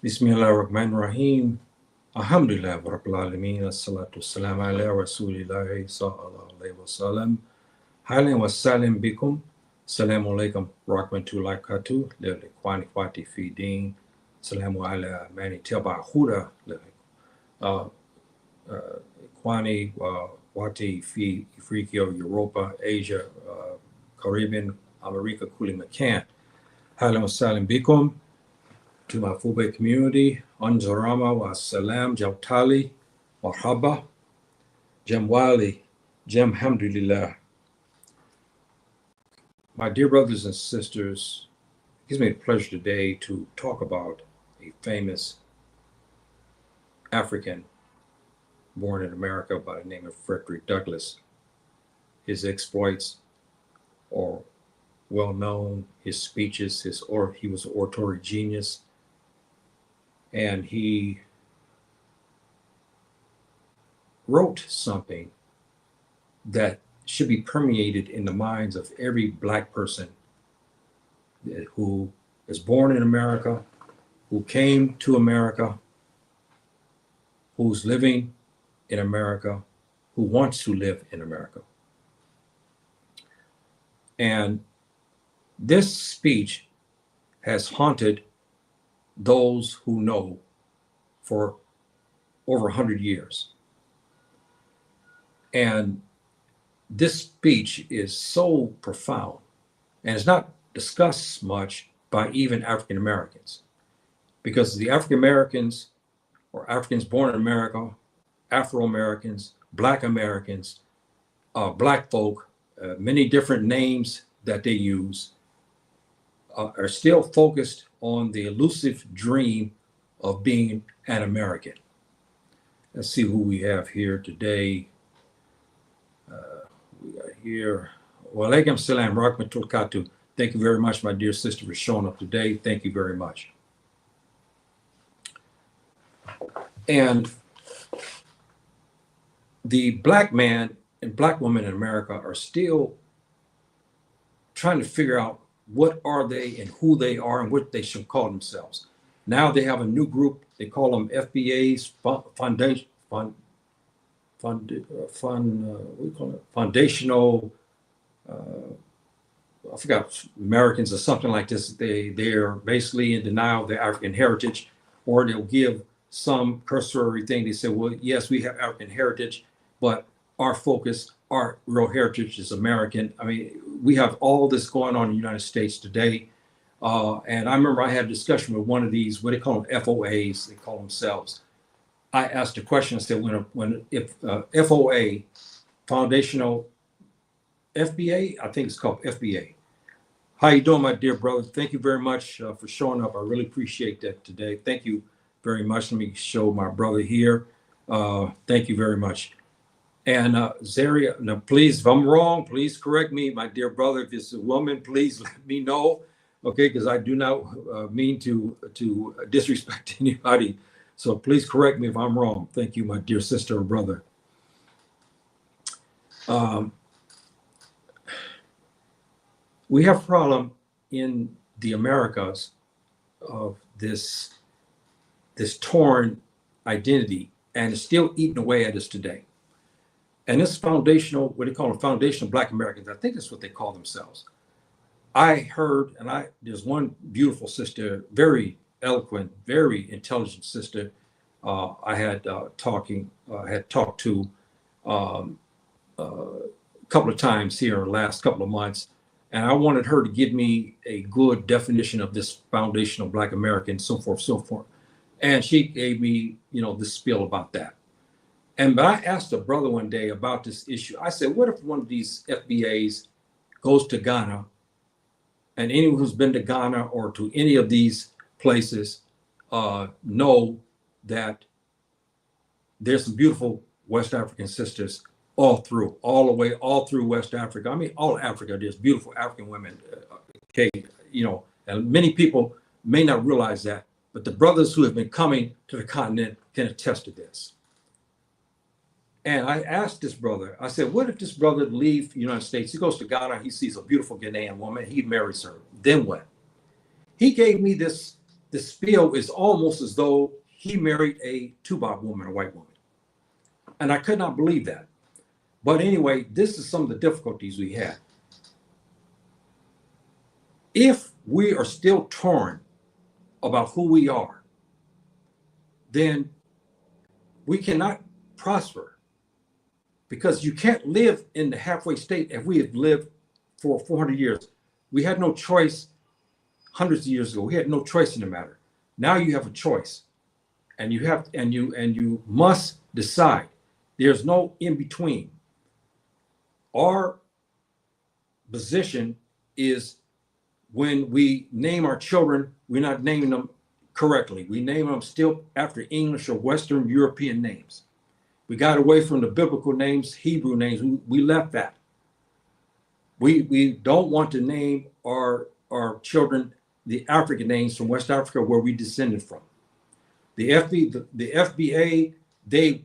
Bismillahirrahmanirrahim. Alhamdulillah Rabbil Alameen. Assalatu wassalamu ala Rasulillahi sallallahu alayhi wa sallam. Halim wa salim bikum. Assalamu alaikum rahmatullahi katu. Likwani fati fi din. Assalamu ala mani taba huda. Kwani wati fi Afrika, Europa, Asia, Caribbean, America, kuli makan. Halim wa salim bikum. To my Fube community, Anjarama wa salam, Jautali, Marhaba, Jamwali, Jam Hamdulillah. My dear brothers and sisters, it gives me a pleasure today to talk about a famous African born in America by the name of Frederick Douglass. His exploits are well known, his speeches, he was an oratory genius. And he wrote something that should be permeated in the minds of every Black person who is born in America, who came to America, who's living in America, who wants to live in America. And this speech has haunted those who know for over 100 years. And this speech is so profound and is not discussed much by even African Americans, because the African Americans or Africans born in America, Afro Americans, Black Americans, Black folk, many different names that they use, are still focused on the elusive dream of being an American. Let's see who we have here today. We got here. Wa alaikum salam rahmatul katu. Thank you very much, my dear sister, for showing up today. Thank you very much. And the Black man and Black woman in America are still trying to figure out what are they and who they are and what they should call themselves. Now they have a new group. They call them FBAs, foundational, I forgot, Americans or something like this. They're basically in denial of their African heritage, or they'll give some cursory thing. They say, well, yes, we have African heritage, but our focus, our real heritage is American. I mean, we have all this going on in the United States today. And I remember I had a discussion with one of these, what they call them, FOAs, they call themselves. I asked a question, I said, if FOA, foundational FBA, I think it's called FBA. How you doing, my dear brother? Thank you very much for showing up. I really appreciate that today. Thank you very much. Let me show my brother here. Thank you very much. And Zaria, now please, if I'm wrong, please correct me, my dear brother. If it's a woman, please let me know, okay? Because I do not mean to disrespect anybody. So please correct me if I'm wrong. Thank you, my dear sister or brother. We have a problem in the Americas of this torn identity, and it's still eating away at us today. And this foundational, what they call a foundational Black Americans, I think that's what they call themselves. I heard, and there's one beautiful sister, very eloquent, very intelligent sister. I had talked to a couple of times here in the last couple of months, and I wanted her to give me a good definition of this foundational Black American, so forth, so forth. And she gave me, this spiel about that. But I asked a brother one day about this issue. I said, what if one of these FBAs goes to Ghana, and anyone who's been to Ghana or to any of these places know that there's some beautiful West African sisters all through West Africa. I mean, all Africa, there's beautiful African women. Okay, and many people may not realize that, but the brothers who have been coming to the continent can attest to this. And I asked this brother, I said, what if this brother leaves the United States? He goes to Ghana, he sees a beautiful Ghanaian woman, he marries her. Then what? He gave me this the spiel is almost as though he married a Tubac woman, a white woman. And I could not believe that. But anyway, this is some of the difficulties we had. If we are still torn about who we are, then we cannot prosper, because you can't live in the halfway state as we have lived for 400 years. We had no choice hundreds of years ago. We had no choice in the matter. Now you have a choice, and you must decide. There's no in between. Our position is, when we name our children, we're not naming them correctly. We name them still after English or Western European names. We got away from the biblical names, Hebrew names. We left that. We don't want to name our children the African names from West Africa, where we descended from. The FBA, they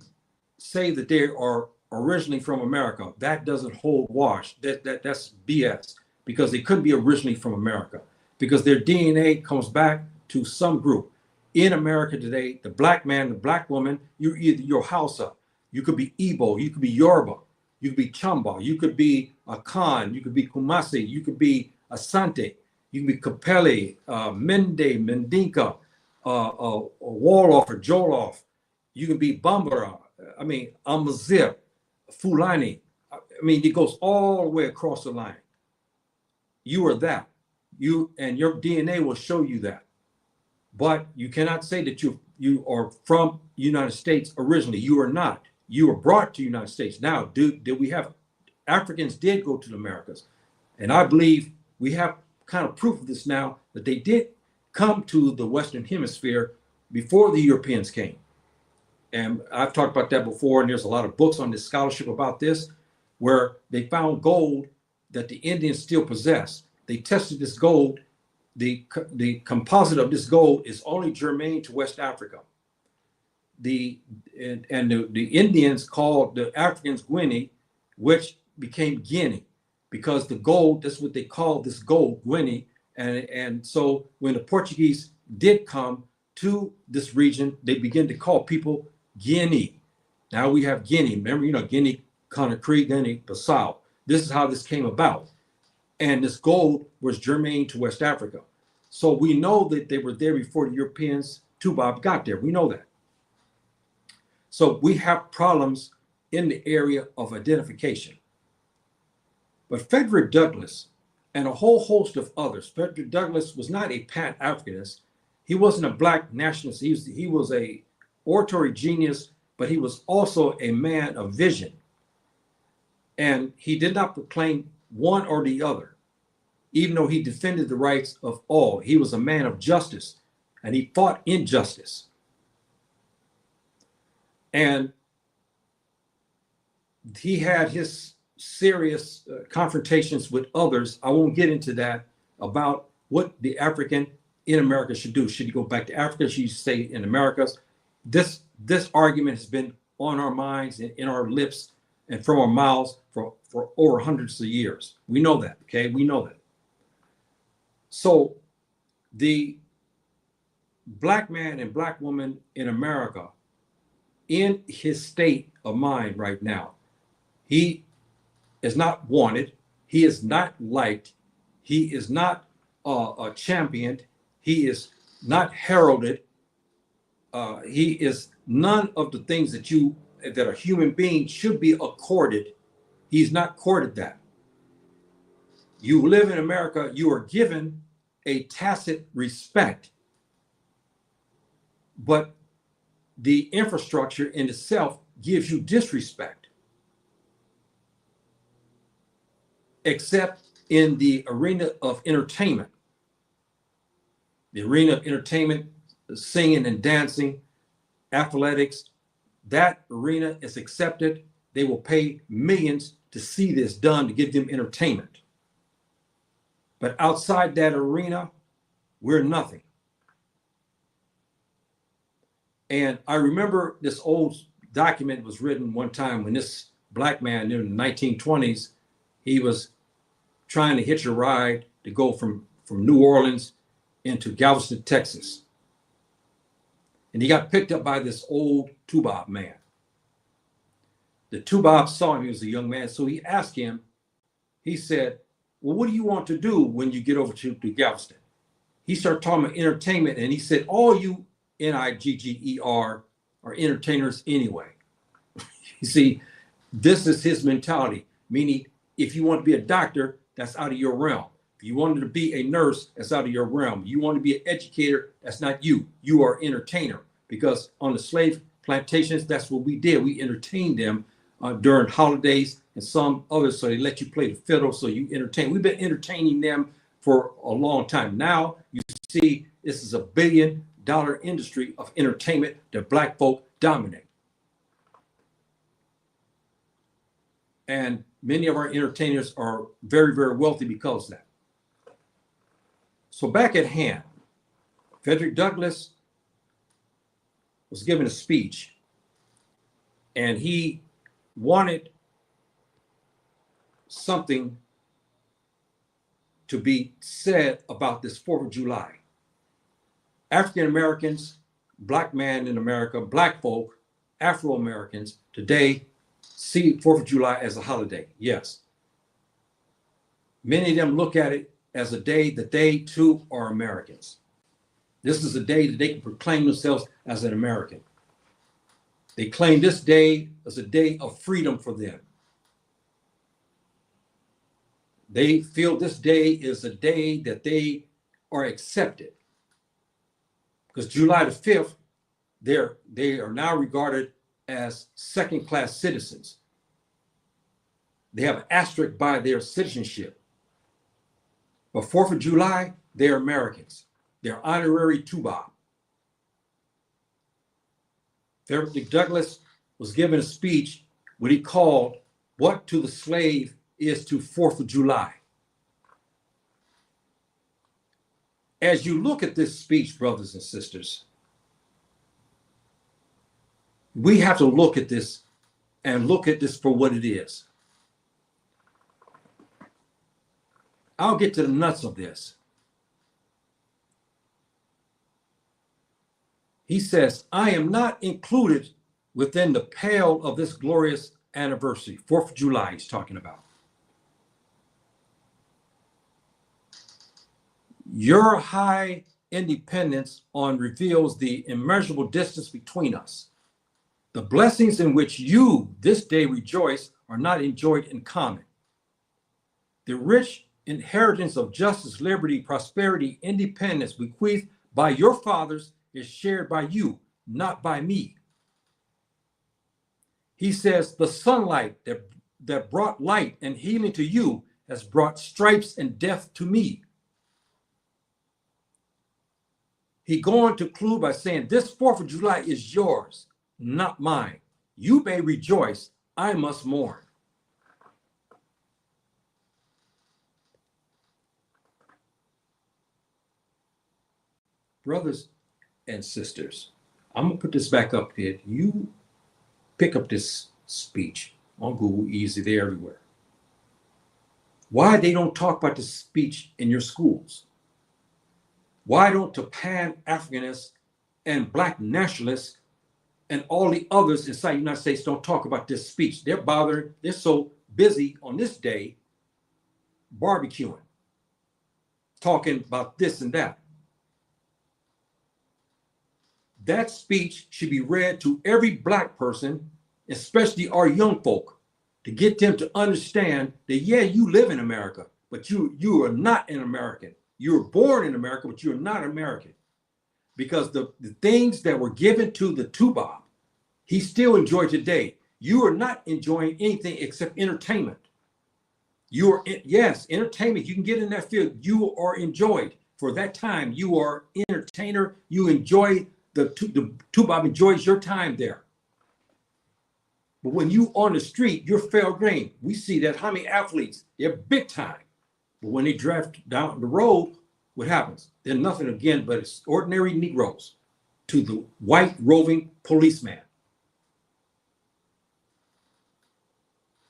say that they are originally from America. That doesn't hold wash. That's BS, because they couldn't be originally from America, because their DNA comes back to some group. In America today, the black man, the black woman, you're Hausa. You could be Igbo, you could be Yoruba, you could be Chamba, you could be a Khan, you could be Kumasi, you could be Asante, you could be Kapele, Mende, Mendinka, Wolof or Jolof, you can be Bambara, Amazir, Fulani. It goes all the way across the line. You are that. And your DNA will show you that. But you cannot say that you are from United States originally. You are not. You were brought to the United States. Now, did we have Africans did go to the Americas? And I believe we have kind of proof of this now, that they did come to the Western Hemisphere before the Europeans came. And I've talked about that before, and there's a lot of books on this scholarship about this, where they found gold that the Indians still possess. They tested this gold. The composite of this gold is only germane to West Africa. The Indians called the Africans Guinea, which became Guinea, because the gold, that's what they called this gold, Guinea. And so when the Portuguese did come to this region, they began to call people Guinea. Now we have Guinea. Remember, Guinea, Conakry, Guinea, Bissau. This is how this came about. And this gold was germane to West Africa. So we know that they were there before the Europeans, Tubac, got there. We know that. So we have problems in the area of identification. But Frederick Douglass and a whole host of others, Frederick Douglass was not a Pan-Africanist. He wasn't a black nationalist. He was a oratory genius, but he was also a man of vision. And he did not proclaim one or the other, even though he defended the rights of all. He was a man of justice, and he fought injustice. And he had his serious confrontations with others. I won't get into that, about what the African in America should do. Should he go back to Africa? Should he stay in Americas? This argument has been on our minds and in our lips and from our mouths for over hundreds of years. We know that, okay? We know that. So the black man and black woman in America, in his state of mind right now, he is not wanted. He is not liked. He is not championed. He is not heralded. He is none of the things that a human being should be accorded. He's not courted that. You live in America, you are given a tacit respect, but the infrastructure in itself gives you disrespect, except in the arena of entertainment. The arena of entertainment, singing and dancing, athletics, that arena is accepted. They will pay millions to see this done, to give them entertainment. But outside that arena, we're nothing. And I remember this old document was written one time when this black man in the 1920s, he was trying to hitch a ride to go from New Orleans into Galveston, Texas. And he got picked up by this old Tubob man. The Tubob saw him, he was a young man, so he asked him, he said, well, what do you want to do when you get over to Galveston? He started talking about entertainment, and he said, all you Nigger are entertainers anyway. You see, this is his mentality, meaning if you want to be a doctor, that's out of your realm. If you wanted to be a nurse, that's out of your realm. You want to be an educator, that's not you. You are an entertainer, because on the slave plantations, that's what we did. We entertained them during holidays and some others, so they let you play the fiddle, so you entertain. We've been entertaining them for a long time. Now you see this is $1 billion industry of entertainment that Black folk dominate. And many of our entertainers are very, very wealthy because of that. So back at hand, Frederick Douglass was giving a speech, and he wanted something to be said about this 4th of July. African Americans, Black man in America, Black folk, Afro-Americans today see 4th of July as a holiday, yes. Many of them look at it as a day that they too are Americans. This is a day that they can proclaim themselves as an American. They claim this day as a day of freedom for them. They feel this day is a day that they are accepted. Because July the 5th, they are now regarded as second-class citizens. They have an asterisk by their citizenship. But 4th of July, they're Americans. They're honorary Tubob. Frederick Douglass was given a speech what he called "What to the Slave is to 4th of July." As you look at this speech, brothers and sisters, we have to look at this and look at this for what it is. I'll get to the nuts of this. He says, I am not included within the pale of this glorious anniversary. 4th of July, he's talking about. Your high independence on reveals the immeasurable distance between us. The blessings in which you this day rejoice are not enjoyed in common. The rich inheritance of justice, liberty, prosperity, independence bequeathed by your fathers is shared by you, not by me. He says, the sunlight that brought light and healing to you has brought stripes and death to me. He go on to conclude by saying, this 4th of July is yours, not mine. You may rejoice, I must mourn. Brothers and sisters, I'm gonna put this back up here. You pick up this speech on Google, easy, they're everywhere. Why they don't talk about this speech in your schools? Why don't the Pan-Africanists and Black nationalists and all the others inside the United States don't talk about this speech? They're bothered, they're so busy on this day barbecuing, talking about this and that. That speech should be read to every Black person, especially our young folk, to get them to understand that, yeah, you live in America, but you are not an American. You were born in America, but you're not American. Because the things that were given to the Tubob, he still enjoyed today. You are not enjoying anything except entertainment. You are, yes, entertainment, you can get in that field. You are enjoyed. For that time, you are entertainer. You enjoy the Tubob enjoys your time there. But when you on the street, you're fair game. We see that how many athletes, they're big time. But when they drive down the road, what happens? They're nothing again but it's ordinary Negroes to the white roving policeman.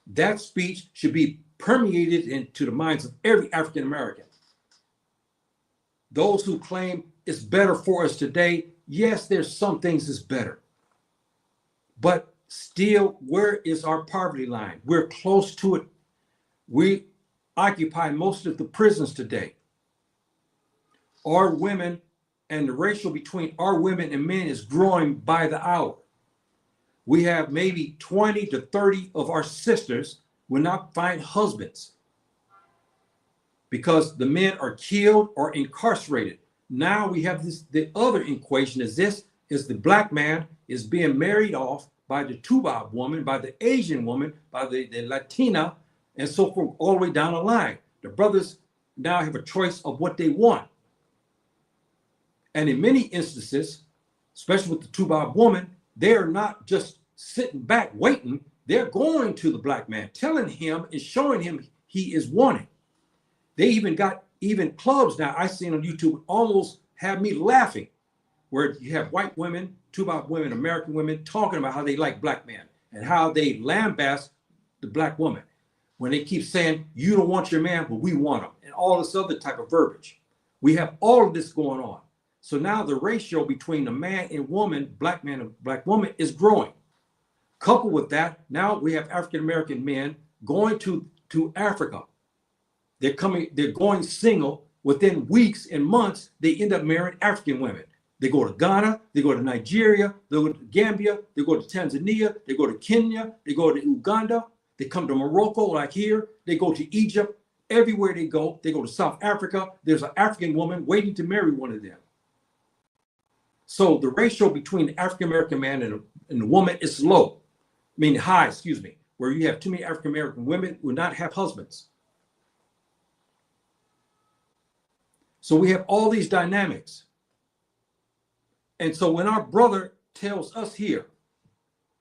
That speech should be permeated into the minds of every African American. Those who claim it's better for us today, yes, there's some things that's better, but still, where is our poverty line? We're close to it. We occupy most of the prisons today. Our women and the ratio between our women and men is growing by the hour. We have maybe 20 to 30 of our sisters will not find husbands because the men are killed or incarcerated. Now we have this, the other equation is this, is the black man is being married off by the Tuba woman, by the Asian woman, by the Latina, and so forth, all the way down the line. The brothers now have a choice of what they want. And in many instances, especially with the Tuba woman, they are not just sitting back waiting. They're going to the black man, telling him and showing him he is wanted. They even got clubs now I seen on YouTube almost have me laughing, where you have white women, Tuba women, American women talking about how they like black men and how they lambast the black woman when they keep saying, you don't want your man, but we want him, and all this other type of verbiage. We have all of this going on. So now the ratio between a man and woman, black man and black woman, is growing. Coupled with that, now we have African-American men going to Africa. They're going single. Within weeks and months, they end up marrying African women. They go to Ghana, they go to Nigeria, they go to Gambia, they go to Tanzania, they go to Kenya, they go to Uganda, they come to Morocco, like here, they go to Egypt. Everywhere they go to South Africa. There's an African woman waiting to marry one of them. So the ratio between the African-American man and the woman is low, high, where you have too many African-American women who will not have husbands. So we have all these dynamics. And so when our brother tells us here,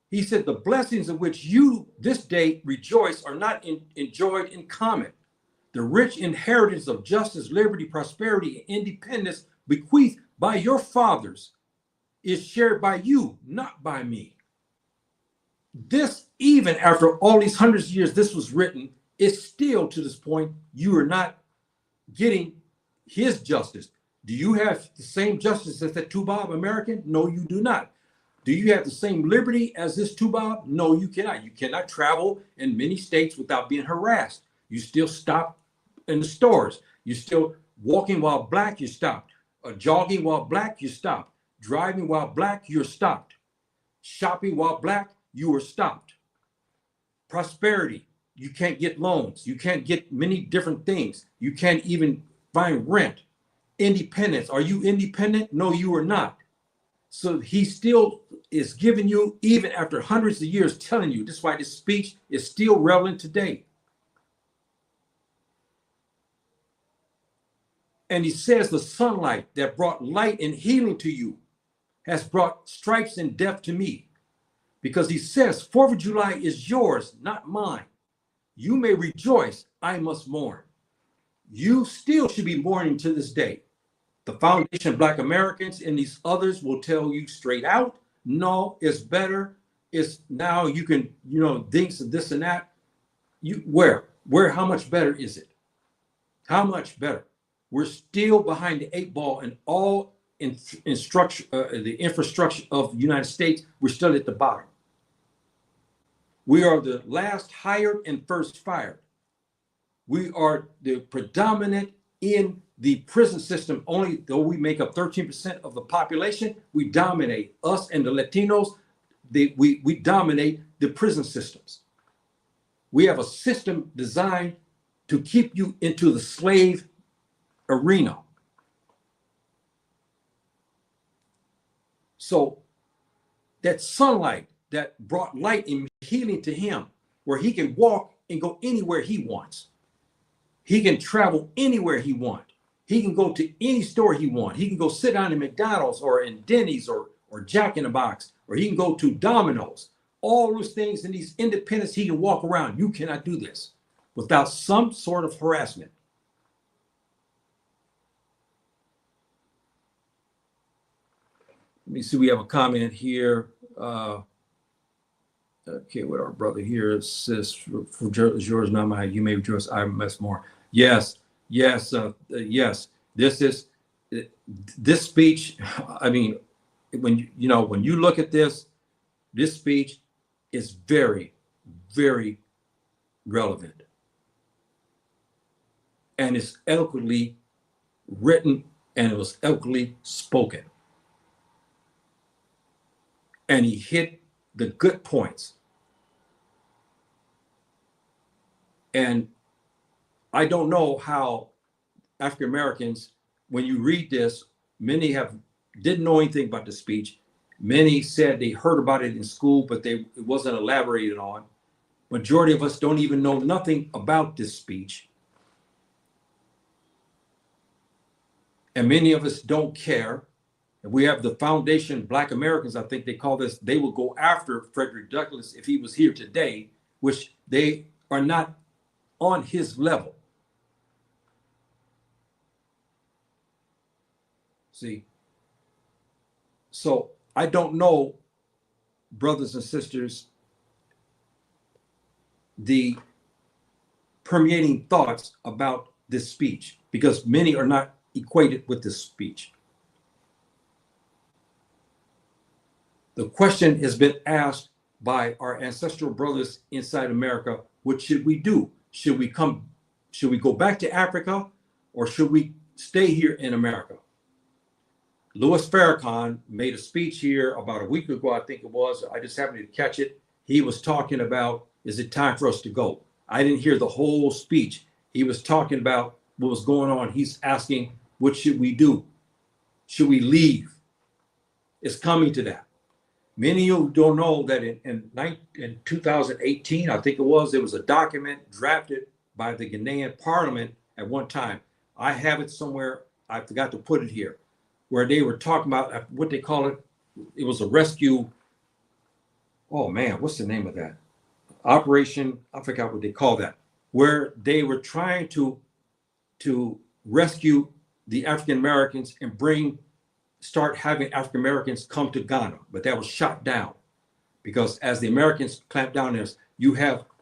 he said, the blessings of which you this day rejoice are not enjoyed in common. The rich inheritance of justice, liberty, prosperity, and independence bequeathed by your fathers is shared by you, not by me. This, even after all these hundreds of years this was written, is still to this point, you are not getting his justice. Do you have the same justice as that Tuba American? No, you do not. Do you have the same liberty as this Tuba? No, you cannot. You cannot travel in many states without being harassed. You still stop in the stores. You're still walking while black, you stopped. Jogging while black, you stopped. Driving while black, you're stopped. Shopping while black, you were stopped. Prosperity, you can't get loans. You can't get many different things. You can't even find rent. Independence, are you independent? No, you are not. So he still is giving you, even after hundreds of years, telling you. This is why this speech is still relevant today. And he says the sunlight that brought light and healing to you has brought stripes and death to me. Because he says, 4th of July is yours, not mine. You may rejoice, I must mourn. You still should be mourning to this day. The Foundation of Black Americans and these others will tell you straight out, no, it's better. It's now you can, things and this and that. How much better is it? How much better? We're still behind the 8 ball in all the infrastructure of the United States. We're still at the bottom. We are the last hired and first fired. We are the predominant in the prison system. Only though we make up 13% of the population, we dominate. Us and the Latinos, we dominate the prison systems. We have a system designed to keep you into the slave arena. So that sunlight that brought light and healing to him, where he can walk and go anywhere he wants. He can travel anywhere he wants. He can go to any store he wants. He can go sit down in McDonald's or in Denny's or Jack in the Box, or he can go to Domino's. All those things and these independence, he can walk around. You cannot do this without some sort of harassment. Let me see, we have a comment here. Okay, with our brother here, it says, for yours, not mine. You may rejoice, I must mourn. Yes. This speech, when you look at this speech is very, very relevant, and it's eloquently written, and it was eloquently spoken, and he hit the good points. And I don't know how African Americans, when you read this, many didn't know anything about the speech. Many said they heard about it in school, but it wasn't elaborated on. Majority of us don't even know nothing about this speech. And many of us don't care. And we have the foundation, Black Americans, I think they call this, they will go after Frederick Douglass if he was here today, which they are not on his level. See, so I don't know, brothers and sisters, the permeating thoughts about this speech, because many are not equated with this speech. The question has been asked by our ancestral brothers inside America: what should we do? Should we go back to Africa, or should we stay here in America? Louis Farrakhan made a speech here about a week ago, I think it was. I just happened to catch it. He was talking about, is it time for us to go? I didn't hear the whole speech. He was talking about what was going on. He's asking, what should we do? Should we leave? It's coming to that. Many of you don't know that in 2018, I think it was, there was a document drafted by the Ghanaian parliament at one time. I have it somewhere. I forgot to put it here, where they were talking about what they call it. It was a rescue. Oh man, what's the name of that? Operation, I forgot what they call that, where they were trying to rescue the African Americans and start having African Americans come to Ghana, but that was shot down, because as the Americans clamped down on this, you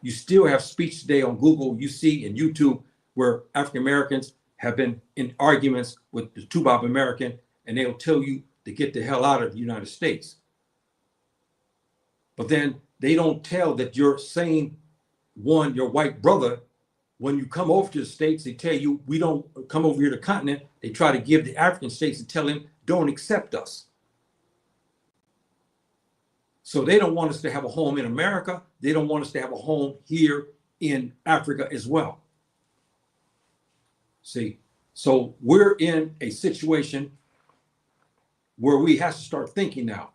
still have speech today on Google, you see, and YouTube, where African Americans have been in arguments with the Tubac American, and they'll tell you to get the hell out of the United States. But then they don't tell that your white brother, when you come over to the States, they tell you, we don't come over here to the continent. They try to give the African states and tell them, don't accept us. So they don't want us to have a home in America. They don't want us to have a home here in Africa as well. See, so we're in a situation where we have to start thinking now.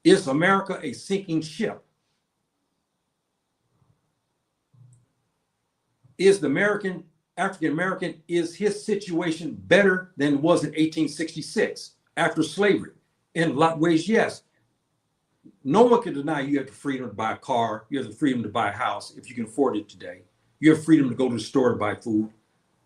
Is America a sinking ship? Is the African American, is his situation better than it was in 1866 after slavery? In a lot of ways, yes. No one can deny you have the freedom to buy a car. You have the freedom to buy a house if you can afford it today. You have freedom to go to the store to buy food.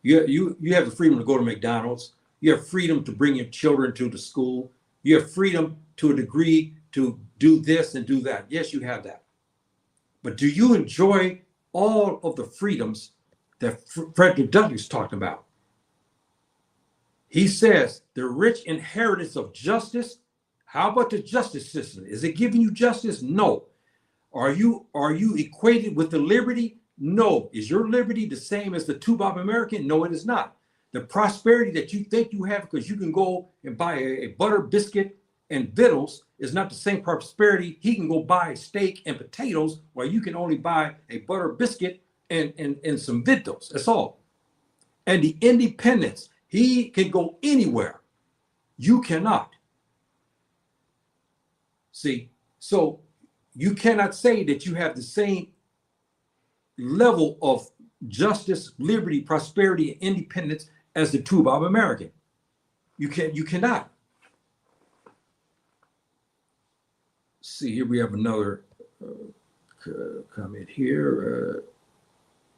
You have the freedom to go to McDonald's. You have freedom to bring your children to the school. You have freedom to a degree to do this and do that. Yes, you have that. But do you enjoy all of the freedoms that Frederick Douglass talked about? He says the rich inheritance of justice. How about the justice system? Is it giving you justice? No. Are you equated with the liberty? No. Is your liberty the same as the Tubac American? No, it is not. The prosperity that you think you have because you can go and buy a butter biscuit and victuals is not the same prosperity. He can go buy steak and potatoes, while you can only buy a butter biscuit and some victuals. That's all. And the independence, he can go anywhere. You cannot. See, so you cannot say that you have the same level of justice, liberty, prosperity, and independence as the Tubac American. You cannot. See, here we have another comment here.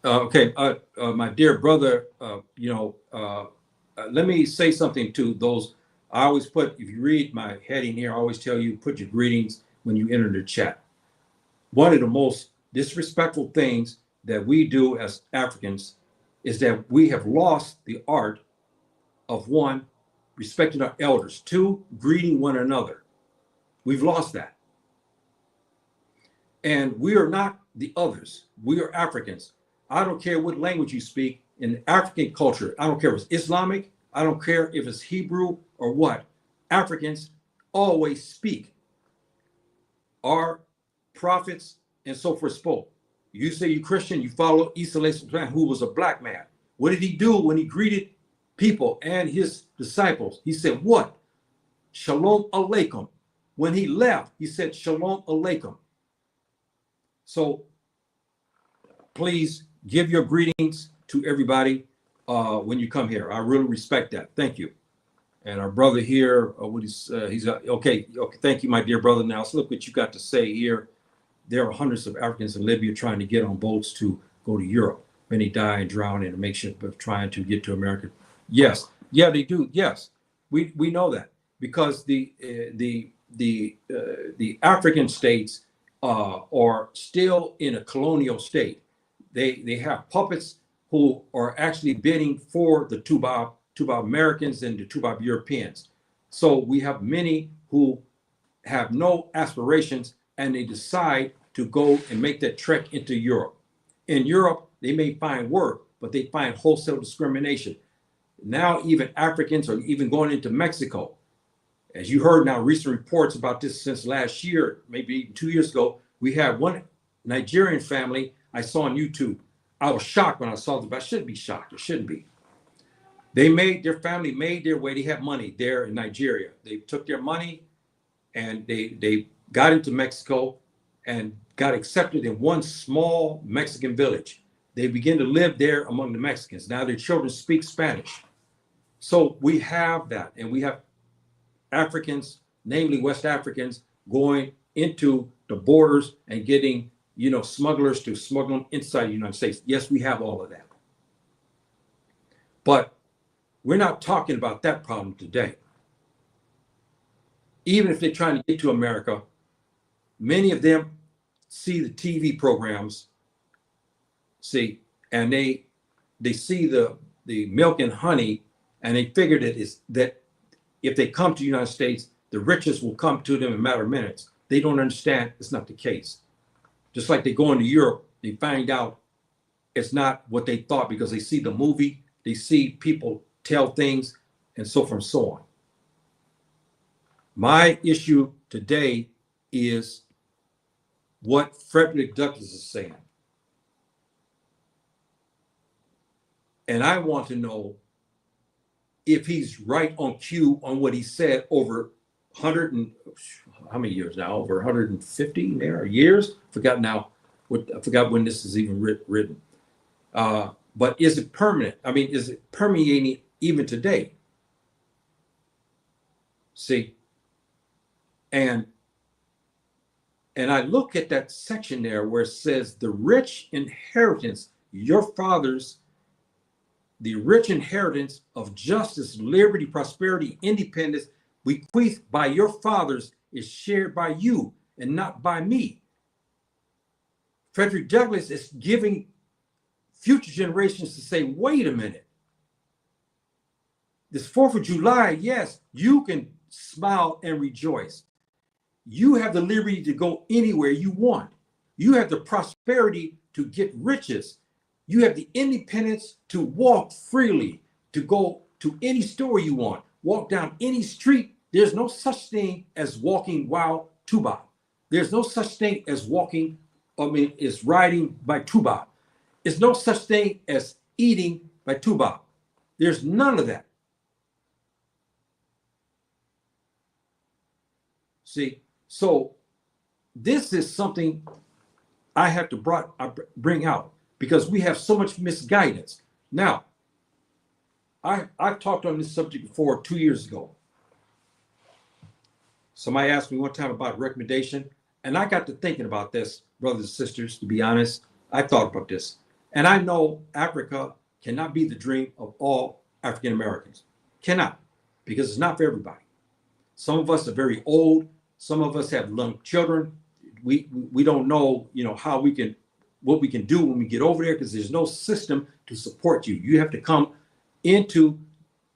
Okay, my dear brother, let me say something to those. I always put, if you read my heading here, I always tell you, put your greetings when you enter the chat. One of the most disrespectful things that we do as Africans is that we have lost the art of, one, respecting our elders. 2, greeting one another. We've lost that. And we are not the others. We are Africans. I don't care what language you speak in African culture. I don't care if it's Islamic. I don't care if it's Hebrew or what. Africans always speak. Our prophets and so forth spoke. You say you're Christian, you follow Isa, who was a black man. What did he do when he greeted people and his disciples? He said, what? Shalom Aleichem. When he left, he said, Shalom Aleichem. So please give your greetings to everybody when you come here. I really respect that. Thank you. And our brother here, okay. Thank you, my dear brother. Now let's look what you got to say here. There are hundreds of Africans in Libya trying to get on boats to go to Europe. Many die and drown in a makeshift of trying to get to America. Yes, yeah, they do. Yes, we know that because the African states are still in a colonial state. They have puppets who are actually bidding for the Tuba Americans and the Tuba Europeans. So we have many who have no aspirations and they decide to go and make that trek into Europe. In Europe, they may find work, but they find wholesale discrimination. Now even Africans are even going into Mexico. As you heard now, recent reports about this since last year, maybe even 2 years ago, we had one Nigerian family I saw on YouTube. I was shocked when I saw this, but I shouldn't be shocked. It shouldn't be. Their family made their way. They had money there in Nigeria. They took their money and they got into Mexico and got accepted in one small Mexican village. They began to live there among the Mexicans. Now their children speak Spanish. So we have that, and we have Africans, namely West Africans, going into the borders and getting, smugglers to smuggle them inside the United States. Yes, we have all of that. But we're not talking about that problem today. Even if they're trying to get to America, many of them see the TV programs, and they see the milk and honey, and they figure that if they come to the United States, the riches will come to them in a matter of minutes. They don't understand it's not the case. Just like they go into Europe, they find out it's not what they thought because they see the movie, they see people tell things, and so forth and so on. My issue today is what Frederick Douglass is saying. And I want to know if he's right on cue on what he said over 100 and how many years now? Over 150 years? I forgot when this is even written. But is it permanent? I mean, is it permeating even today? See, and I look at that section there where it says the rich inheritance, your fathers, the rich inheritance of justice, liberty, prosperity, independence, bequeathed by your fathers is shared by you and not by me. Frederick Douglass is giving future generations to say, wait a minute. This 4th of July, yes, you can smile and rejoice. You have the liberty to go anywhere you want. You have the prosperity to get riches. You have the independence to walk freely, to go to any store you want, walk down any street. There's no such thing as walking while tuba. There's no such thing as riding by tuba. There's no such thing as eating by tuba. There's none of that. See, so this is something I have to bring out because we have so much misguidance. Now, I've talked on this subject before 2 years ago. Somebody asked me one time about recommendation, and I got to thinking about this, brothers and sisters, to be honest. I thought about this. And I know Africa cannot be the dream of all African Americans. Cannot, because it's not for everybody. Some of us are very old. Some of us have young children. We don't know, what we can do when we get over there because there's no system to support you. You have to come into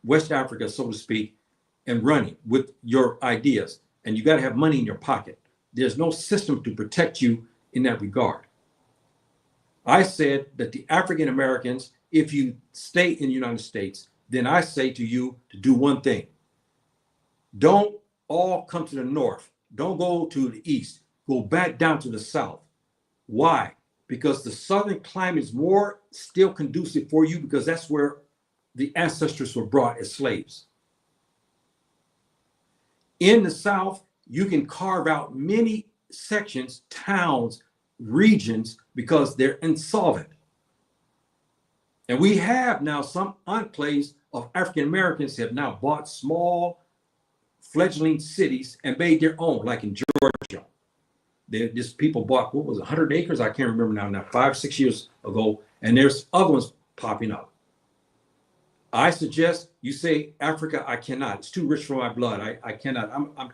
West Africa, so to speak, and running with your ideas. And you got to have money in your pocket. There's no system to protect you in that regard. I said that the African Americans, if you stay in the United States, then I say to you to do one thing. Don't all come to the north. Don't go to the east. Go back down to the south. Why? Because the southern climate is more still conducive for you, because that's where the ancestors were brought as slaves. In the south, you can carve out many sections, towns, regions, because they're insolvent. And we have now some enclaves of African Americans have now bought small fledgling cities and made their own, like in Georgia. This people bought, what was it, 100 acres? I can't remember now, 5, 6 years ago. And there's other ones popping up. I suggest you say, Africa, I cannot. It's too rich for my blood. I cannot. I'm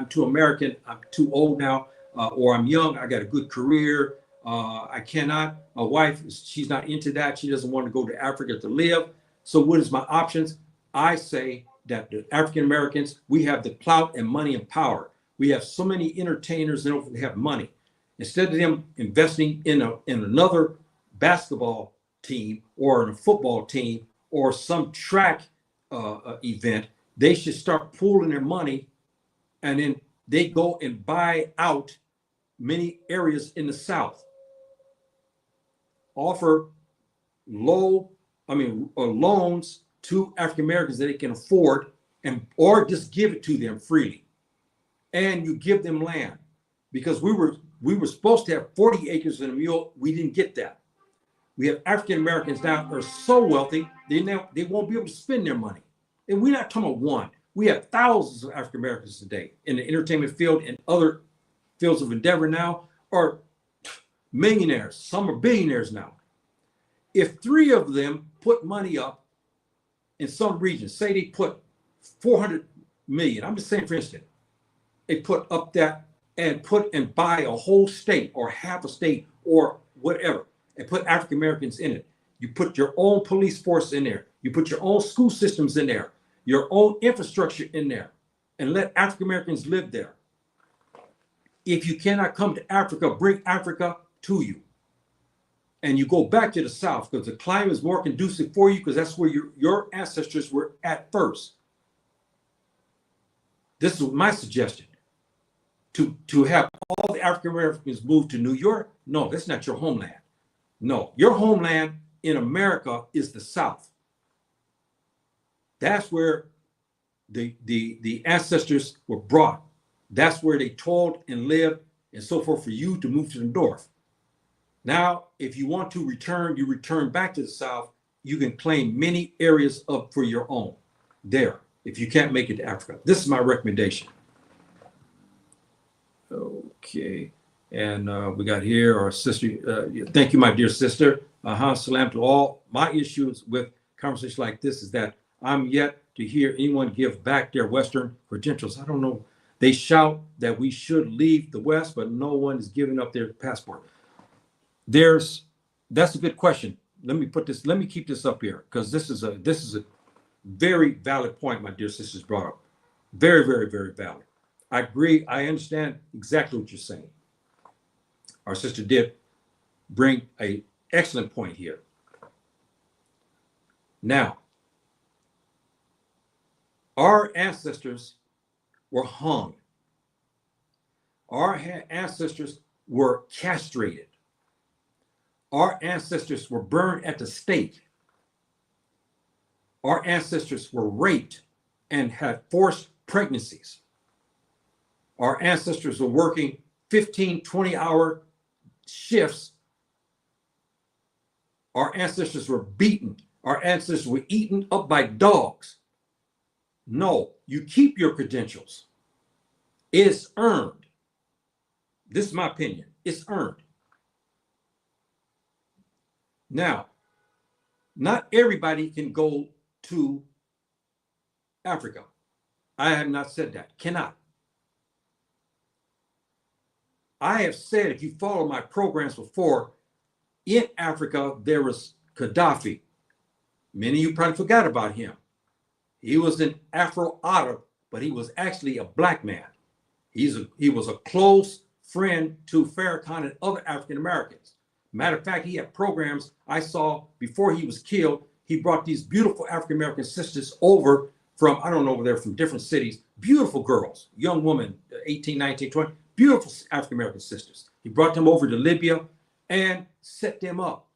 too American. I'm too old now, or I'm young. I got a good career. I cannot. My wife, she's not into that. She doesn't want to go to Africa to live. So what is my options? I say that the African Americans, we have the clout and money and power. We have so many entertainers that have money. Instead of them investing in another basketball team or in a football team or some track event, they should start pooling their money, and then they go and buy out many areas in the South. Offer loans to African Americans that they can afford, or just give it to them freely. And you give them land, because we were supposed to have 40 acres and a mule. We didn't get that. We have African Americans now that are so wealthy, they won't be able to spend their money. And we're not talking about one. We have thousands of African Americans today in the entertainment field and other fields of endeavor now are millionaires. Some are billionaires now. If 3 of them put money up in some regions, say they put 400 million, I'm just saying for instance, they put up that and buy a whole state or half a state or whatever, and put African Americans in it. You put your own police force in there. You put your own school systems in there, your own infrastructure in there, and let African Americans live there. If you cannot come to Africa, bring Africa to you. And you go back to the South, because the climate is more conducive for you, because that's where your ancestors were at first. This is my suggestion. To have all the African Americans move to New York? No, that's not your homeland. No, your homeland in America is the South. That's where the ancestors were brought. That's where they toiled and lived and so forth, for you to move to the North. Now, if you want to return, you return back to the South. You can claim many areas up for your own there, if you can't make it to Africa. This is my recommendation. Okay. And we got here our sister. Thank you, my dear sister. Salam to all. My issues with conversations like this is that I'm yet to hear anyone give back their Western credentials. I don't know. They shout that we should leave the West, but no one is giving up their passport. That's a good question. Let me keep this up here, because this is a very valid point my dear sisters brought up. Very, very, very valid. I agree. I understand exactly what you're saying. Our sister did bring an excellent point here. Now, our ancestors were hung. Our ancestors were castrated. Our ancestors were burned at the stake. Our ancestors were raped and had forced pregnancies. Our ancestors were working 15, 20-hour shifts. Our ancestors were beaten. Our ancestors were eaten up by dogs. No, you keep your credentials. It's earned. This is my opinion. It's earned. Now, not everybody can go to Africa. I have not said that. Cannot. I have said, if you follow my programs before, in Africa, there was Gaddafi. Many of you probably forgot about him. He was an Afro-Arab but he was actually a black man. He was a close friend to Farrakhan and other African Americans. Matter of fact, he had programs I saw before he was killed. He brought these beautiful African American sisters over from, I don't know, over there from different cities, beautiful girls, young women, 18, 19, 20, beautiful African American sisters. He brought them over to Libya and set them up.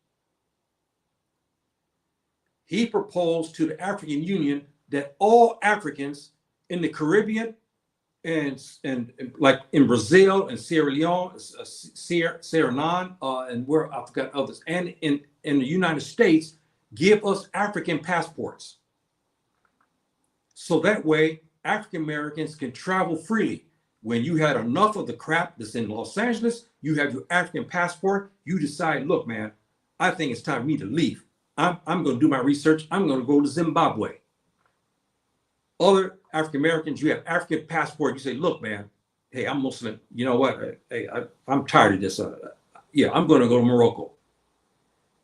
He proposed to the African Union that all Africans in the Caribbean and like in Brazil and Sierra Leone, Sierra Leone, and where I forgot others, and in the United States, give us African passports. So that way, African Americans can travel freely. When you had enough of the crap that's in Los Angeles, you have your African passport, you decide, look, man, I think it's time for me to leave. I'm going to do my research. I'm going to go to Zimbabwe. Other African Americans, you have African passport. You say, look, man, hey, I'm Muslim. You know what? Hey, I'm tired of this. Yeah, I'm going to go to Morocco.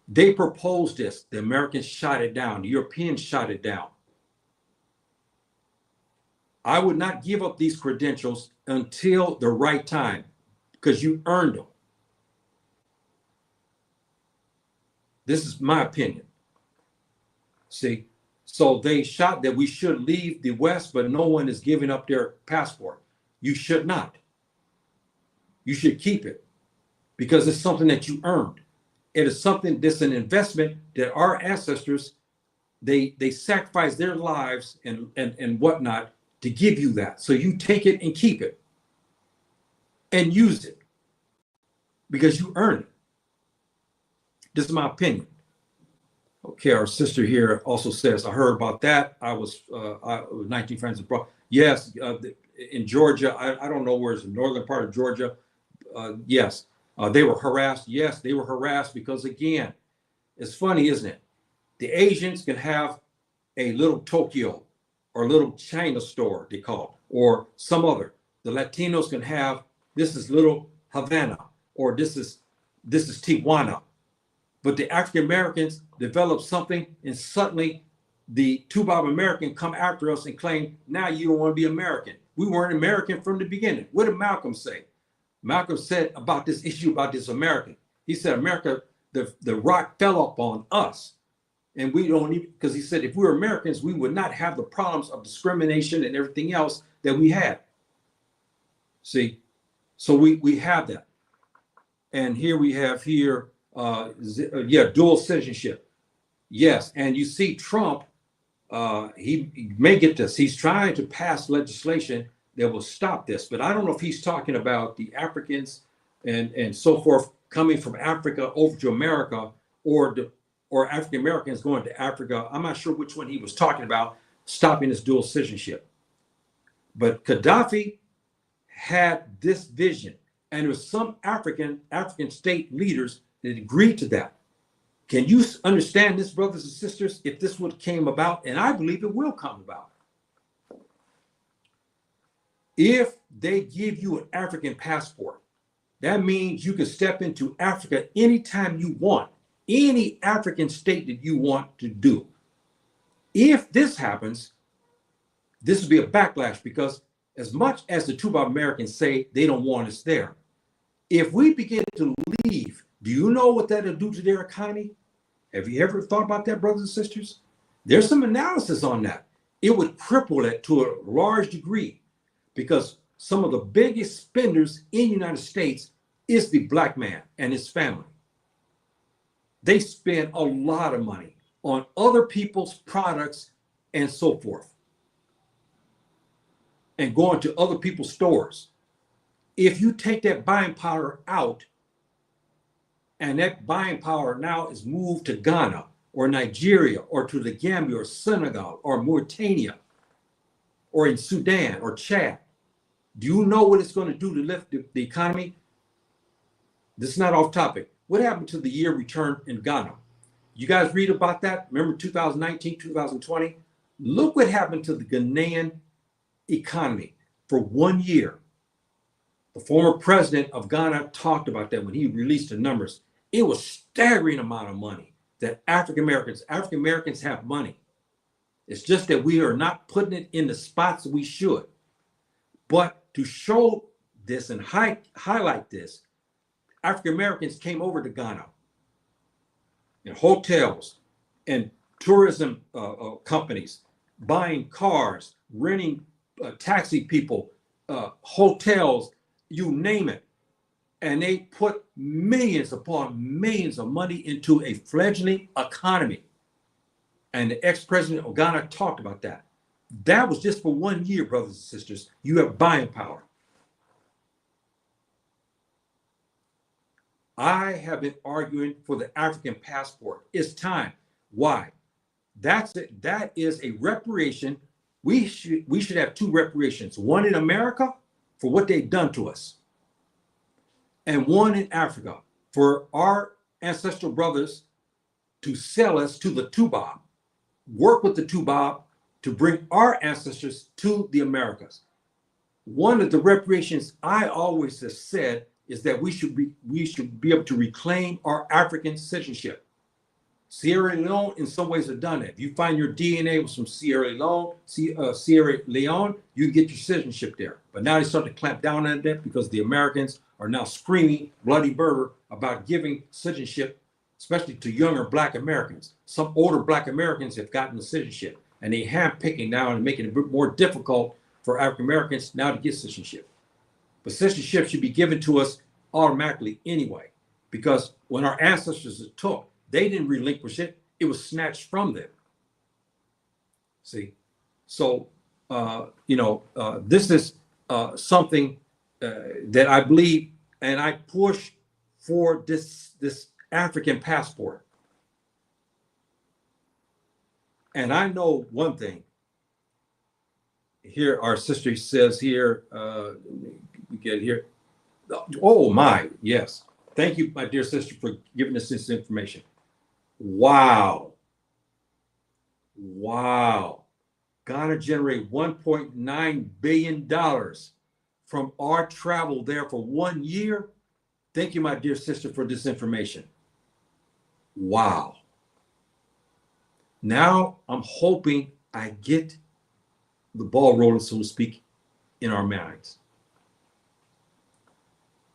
They proposed this. The Americans shot it down. The Europeans shot it down. I would not give up these credentials until the right time because you earned them. This is my opinion. See? So they shot that we should leave the West, but no one is giving up their passport. You should not. You should keep it because it's something that you earned. It is something that's an investment that our ancestors, they sacrificed their lives and whatnot to give you that. So you take it and keep it and use it because you earned it. This is my opinion. Okay, our sister here also says, I heard about that. I was 19 friends abroad. Yes, in Georgia, I don't know where it's the northern part of Georgia. Yes, they were harassed. Yes, they were harassed because, again, it's funny, isn't it? The Asians can have a little Tokyo or a little China store, they call it, or some other. The Latinos can have, this is little Havana, or this is Tijuana. But the African Americans develop something, and suddenly the Tubac American come after us and claim, now you don't want to be American. We weren't American from the beginning. What did Malcolm say? Malcolm said about this issue, about this American. He said, America, the rock fell up on us. And we don't even, because he said, if we were Americans, we would not have the problems of discrimination and everything else that we had. See, so we have that. And here we have dual citizenship. Yes, and you see Trump, he may get this. He's trying to pass legislation that will stop this, but I don't know if he's talking about the Africans and so forth coming from Africa over to America, or African Americans going to Africa. I'm not sure which one he was talking about, stopping this dual citizenship. But Gaddafi had this vision, and there was some African state leaders that agreed to that. Can you understand this, brothers and sisters, if this would came about? And I believe it will come about. If they give you an African passport, that means you can step into Africa anytime you want, any African state that you want to do. If this happens, this will be a backlash, because as much as the Tubac Americans say they don't want us there, if we begin to leave, do you know what that'll do to their economy? Have you ever thought about that, brothers and sisters? There's some analysis on that. It would cripple it to a large degree, because some of the biggest spenders in the United States is the black man and his family. They spend a lot of money on other people's products and so forth, and going to other people's stores. If you take that buying power out, and that buying power now is moved to Ghana or Nigeria or to the Gambia or Senegal or Mauritania or in Sudan or Chad, do you know what it's going to do to lift the economy? This is not off topic. What happened to the year return in Ghana? You guys read about that? Remember 2019, 2020? Look what happened to the Ghanaian economy for 1 year. The former president of Ghana talked about that when he released the numbers. It was staggering amount of money that African Americans have money. It's just that we are not putting it in the spots we should. But to show this and highlight this, African Americans came over to Ghana in hotels and tourism companies, buying cars, renting taxi people, hotels, you name it. And they put millions upon millions of money into a fledgling economy. And the ex-president of Ghana talked about that. That was just for 1 year, brothers and sisters. You have buying power. I have been arguing for the African passport. It's time. Why? That's it. That is a reparation. We should have two reparations. One in America for what they've done to us, and one in Africa for our ancestral brothers to sell us to the Tubob, work with the Tubob to bring our ancestors to the Americas. One of the reparations I always have said is that we should be able to reclaim our African citizenship. Sierra Leone, in some ways, have done that. If you find your DNA was from Sierra Leone, you get your citizenship there. But now they start to clamp down on that because the Americans are now screaming bloody murder about giving citizenship, especially to younger Black Americans. Some older Black Americans have gotten the citizenship, and they handpicking now and making it a bit more difficult for African Americans now to get citizenship. But citizenship should be given to us automatically anyway, because when our ancestors took, they didn't relinquish it. It was snatched from them. See? So, this is something that I believe, and I push for this African passport. And I know one thing. Here, our sister says here, we get here. Oh my, yes. Thank you, my dear sister, for giving us this information. Wow. Ghana generated $1.9 billion from our travel there for 1 year. Thank you, my dear sister, for this information. Wow. Now I'm hoping I get the ball rolling, so to speak, in our minds.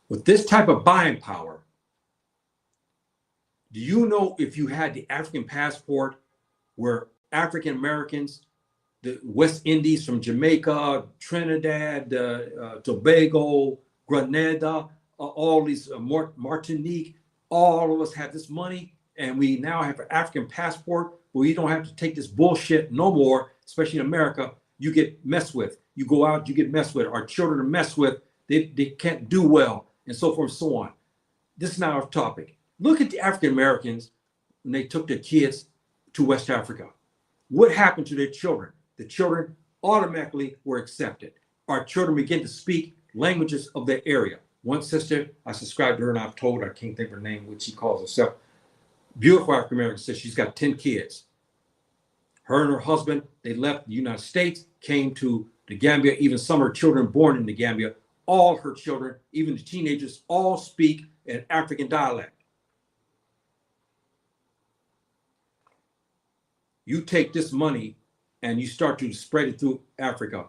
With this type of buying power, do you know if you had the African passport where African Americans, the West Indies from Jamaica, Trinidad, Tobago, Grenada, all these, Martinique, all of us have this money, and we now have an African passport where you don't have to take this bullshit no more, especially in America. You get messed with. You go out, you get messed with. Our children are messed with. They can't do well, and so forth and so on. This is now our topic. Look at the African Americans when they took their kids to West Africa. What happened to their children? The children automatically were accepted. Our children begin to speak languages of their area. One sister, I subscribe to her and I've told her, I can't think of her name, what she calls herself. Beautiful African American sister. She's got 10 kids. Her and her husband, they left the United States, came to the Gambia. Even some of her children born in the Gambia, all her children, even the teenagers, all speak an African dialect. You take this money and you start to spread it through Africa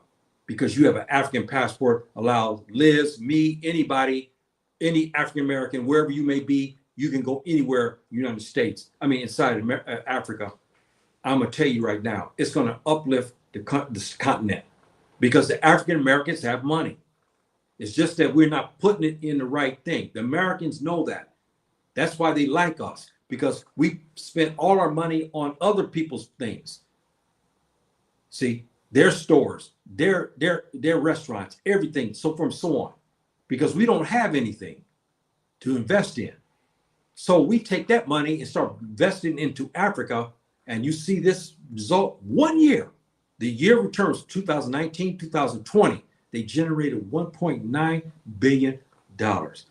because you have an African passport, allows Liz, me, anybody, any African American, wherever you may be, you can go anywhere in the United States. I mean, inside of Africa. I'm going to tell you right now, it's going to uplift this continent because the African Americans have money. It's just that we're not putting it in the right thing. The Americans know that. That's why they like us, because we spent all our money on other people's things. See, their stores, their restaurants, everything, so forth and so on, because we don't have anything to invest in. So we take that money and start investing into Africa, and you see this result 1 year. The year returns 2019, 2020. They generated $1.9 billion. That's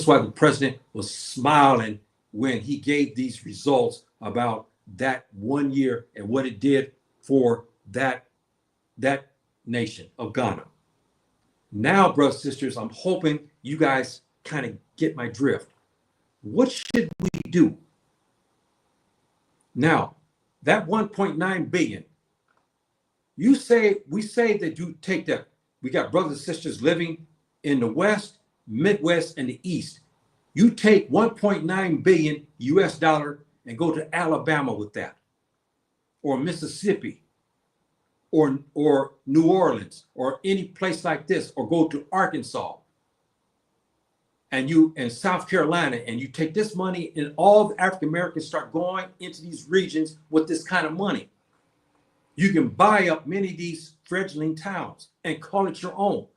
why the president was smiling when he gave these results about that 1 year and what it did for that nation of Ghana. Now, brothers and sisters, I'm hoping you guys kind of get my drift. What should we do? Now, that 1.9 billion, we say that you take that. We got brothers and sisters living in the West, Midwest, and the East. You take 1.9 billion US dollar and go to Alabama with that, or Mississippi, or New Orleans, or any place like this, or go to Arkansas, and you in South Carolina, and you take this money, and all the African Americans start going into these regions with this kind of money. You can buy up many of these fledgling towns and call it your own.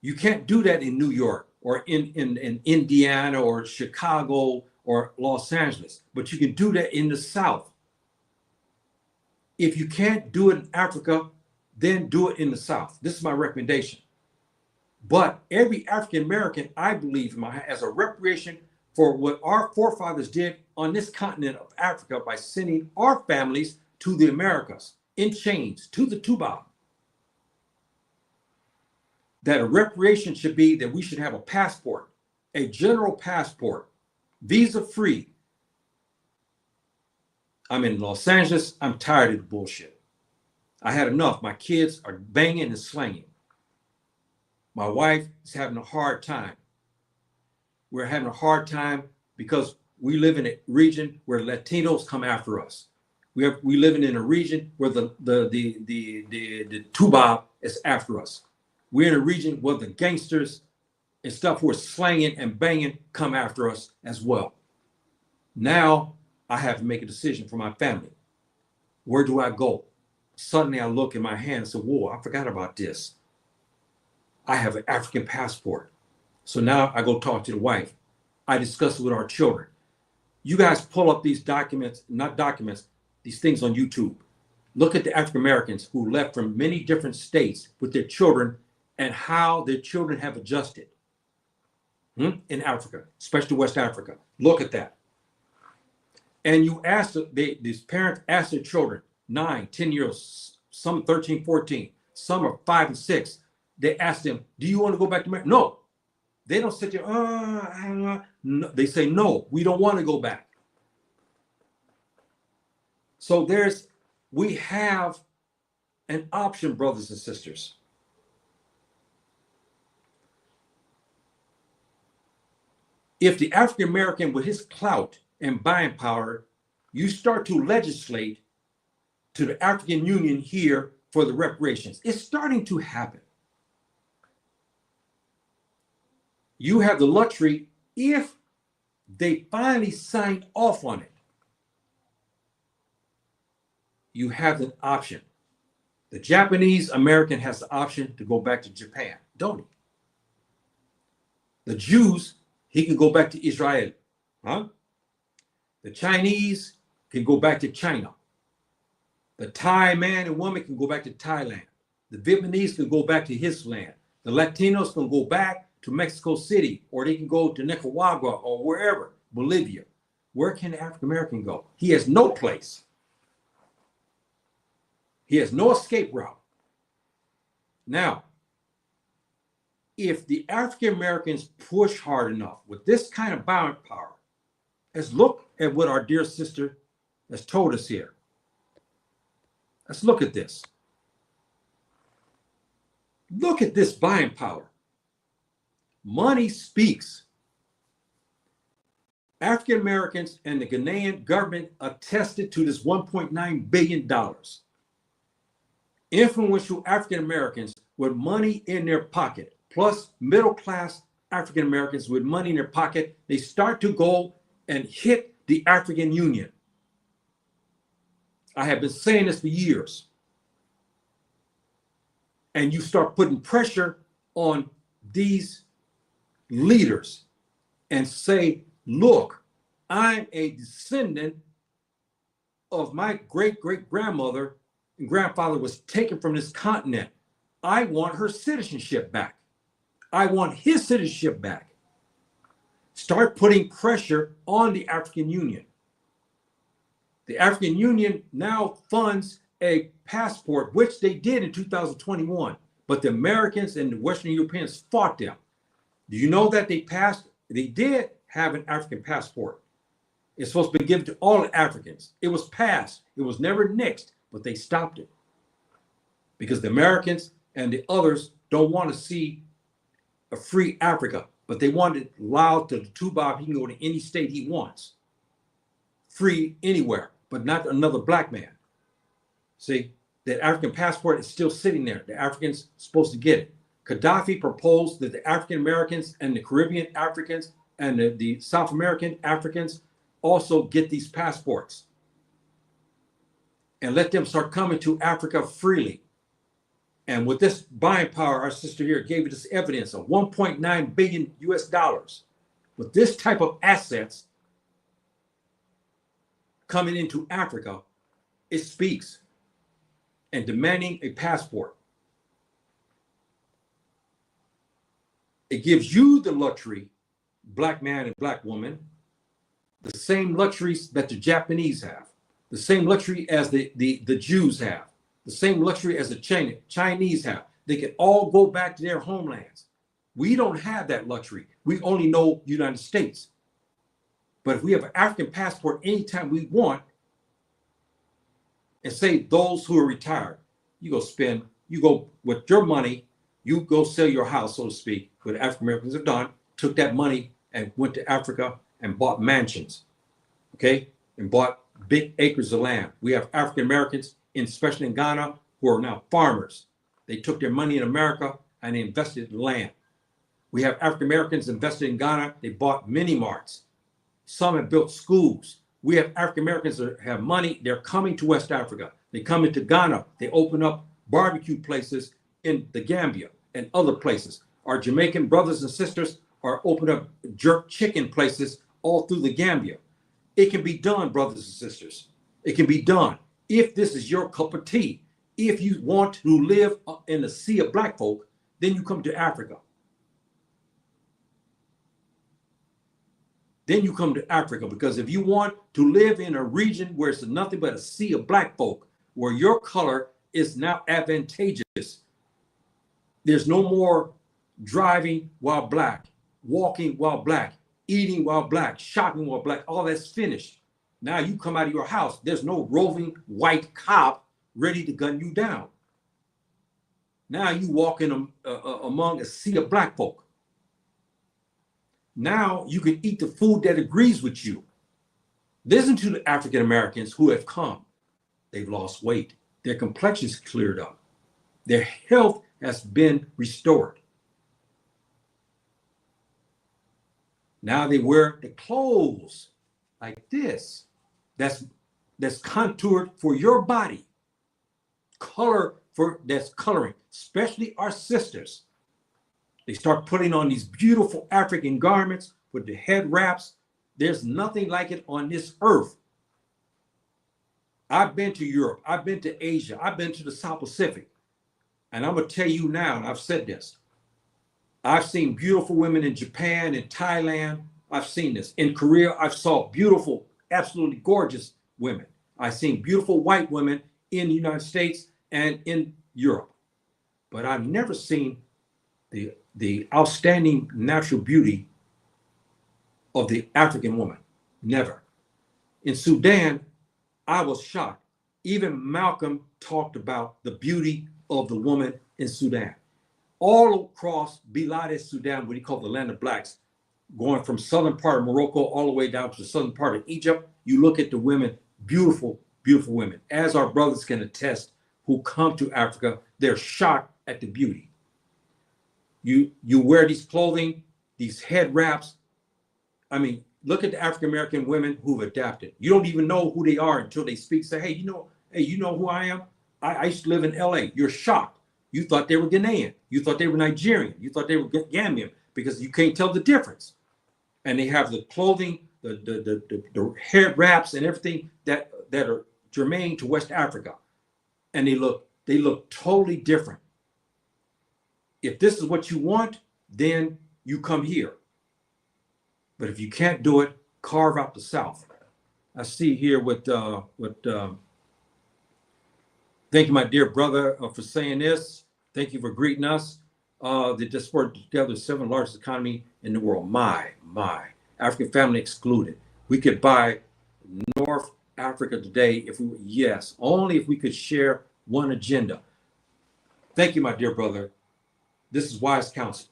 You can't do that in New York or in Indiana or Chicago or Los Angeles, but you can do that in the South. If you can't do it in Africa, then do it in the South. This is my recommendation. But every African American, I believe, as a reparation for what our forefathers did on this continent of Africa by sending our families to the Americas in chains to the Tuba, that a reparation should be that we should have a passport, a general passport, visa free. I'm in Los Angeles. I'm tired of the bullshit. I had enough. My kids are banging and slanging. My wife is having a hard time. We're having a hard time because we live in a region where Latinos come after us. We living in a region where the Tuba is after us. We're in a region where the gangsters and stuff who are slanging and banging come after us as well. Now I have to make a decision for my family. Where do I go? Suddenly I look in my hand and say, whoa, I forgot about this. I have an African passport. So now I go talk to the wife. I discuss it with our children. You guys pull up these documents, not documents, these things on YouTube. Look at the African Americans who left from many different states with their children and how their children have adjusted in Africa, especially West Africa. Look at that. And you ask, these parents ask their children, 9, 10 years, some 13, 14, some are 5 and 6. They ask them, do you want to go back to America? No. They don't sit there, no. They say, no, we don't want to go back. So we have an option, brothers and sisters. If the African American with his clout and buying power, you start to legislate to the African Union here for the reparations, it's starting to happen. You have the luxury, if they finally signed off on it, you have an option. The Japanese American has the option to go back to Japan, don't he? The Jews, he can go back to Israel, huh? The Chinese can go back to China. The Thai man and woman can go back to Thailand. The Vietnamese can go back to his land. The Latinos can go back to Mexico City, or they can go to Nicaragua or wherever, Bolivia. Where can the African American go? He has no place. He has no escape route. Now, if the African Americans push hard enough with this kind of buying power, let's look at what our dear sister has told us here. Let's look at this. Look at this buying power. Money speaks. African Americans and the Ghanaian government attested to this $1.9 billion. Influential African Americans with money in their pocket, plus middle class African Americans with money in their pocket, they start to go and hit the African Union. I have been saying this for years. And you start putting pressure on these leaders and say, look, I'm a descendant of my great-great-grandmother and grandfather was taken from this continent. I want her citizenship back. I want his citizenship back. Start putting pressure on the African Union. The African Union now funds a passport, which they did in 2021, but the Americans and the Western Europeans fought them. Do you know that they did have an African passport? It's supposed to be given to all Africans. It was passed. It was never nixed but they stopped it because the Americans and the others don't want to see a free Africa, but they want it allowed to the Tubac. He can go to any state he wants, free anywhere, but not another black man. See, that African passport is still sitting there. The Africans supposed to get it. Gaddafi proposed that the African Americans and the Caribbean Africans and the South American Africans also get these passports and let them start coming to Africa freely. And with this buying power, our sister here gave us evidence of 1.9 billion US dollars. With this type of assets coming into Africa, it speaks, and demanding a passport. It gives you the luxury, black man and black woman, the same luxuries that the Japanese have, the same luxury as the Jews have, the same luxury as the Chinese have. They can all go back to their homelands. We don't have that luxury. We only know United States. But if we have an African passport anytime we want, and say those who are retired, you go with your money, you go sell your house, so to speak, what African Americans have done, took that money and went to Africa and bought mansions, okay? And bought big acres of land. We have African Americans, especially in Ghana, who are now farmers. They took their money in America and they invested in land. We have African Americans invested in Ghana. They bought mini marts. Some have built schools. We have African Americans that have money. They're coming to West Africa. They come into Ghana. They open up barbecue places in the Gambia and other places. Our Jamaican brothers and sisters are opening up jerk chicken places all through the Gambia. It can be done, brothers and sisters. It can be done. If this is your cup of tea, if you want to live in a sea of black folk, then you come to Africa. Then you come to Africa, because if you want to live in a region where it's nothing but a sea of black folk, where your color is now advantageous, there's no more driving while black, walking while black, eating while black, shopping while black, all that's finished. Now you come out of your house, there's no roving white cop ready to gun you down. Now you walk in among a sea of black folk. Now you can eat the food that agrees with you. Listen to the African Americans who have come. They've lost weight. Their complexion's cleared up. Their health has been restored. Now they wear the clothes like this. That's contoured for your body. That's coloring, especially our sisters. They start putting on these beautiful African garments with the head wraps. There's nothing like it on this earth. I've been to Europe. I've been to Asia. I've been to the South Pacific. And I'm going to tell you now, and I've said this, I've seen beautiful women in Japan and Thailand. I've seen this. In Korea, I've saw beautiful, absolutely gorgeous women. I've seen beautiful white women in the United States and in Europe. But I've never seen the outstanding natural beauty of the African woman. Never. In Sudan, I was shocked. Even Malcolm talked about the beauty of the woman in Sudan. All across Bilad Sudan, what he called the land of blacks, going from southern part of Morocco all the way down to the southern part of Egypt, you look at the women, beautiful, beautiful women. As our brothers can attest who come to Africa, they're shocked at the beauty. You wear these clothing, these head wraps. I mean, look at the African American women who've adapted. You don't even know who they are until they speak. Say, hey, you know who I am? I used to live in LA. You're shocked. You thought they were Ghanaian. You thought they were Nigerian. You thought they were Gambian, because you can't tell the difference. And they have the clothing, the head wraps and everything that are germane to West Africa. And they look totally different. If this is what you want, then you come here. But if you can't do it, carve out the South. I see here thank you, my dear brother, for saying this. Thank you for greeting us. They just worked together, the 7th largest economy in the world. My, African family excluded. We could buy North Africa today if we, yes, only if we could share one agenda. Thank you, my dear brother. This is wise counsel.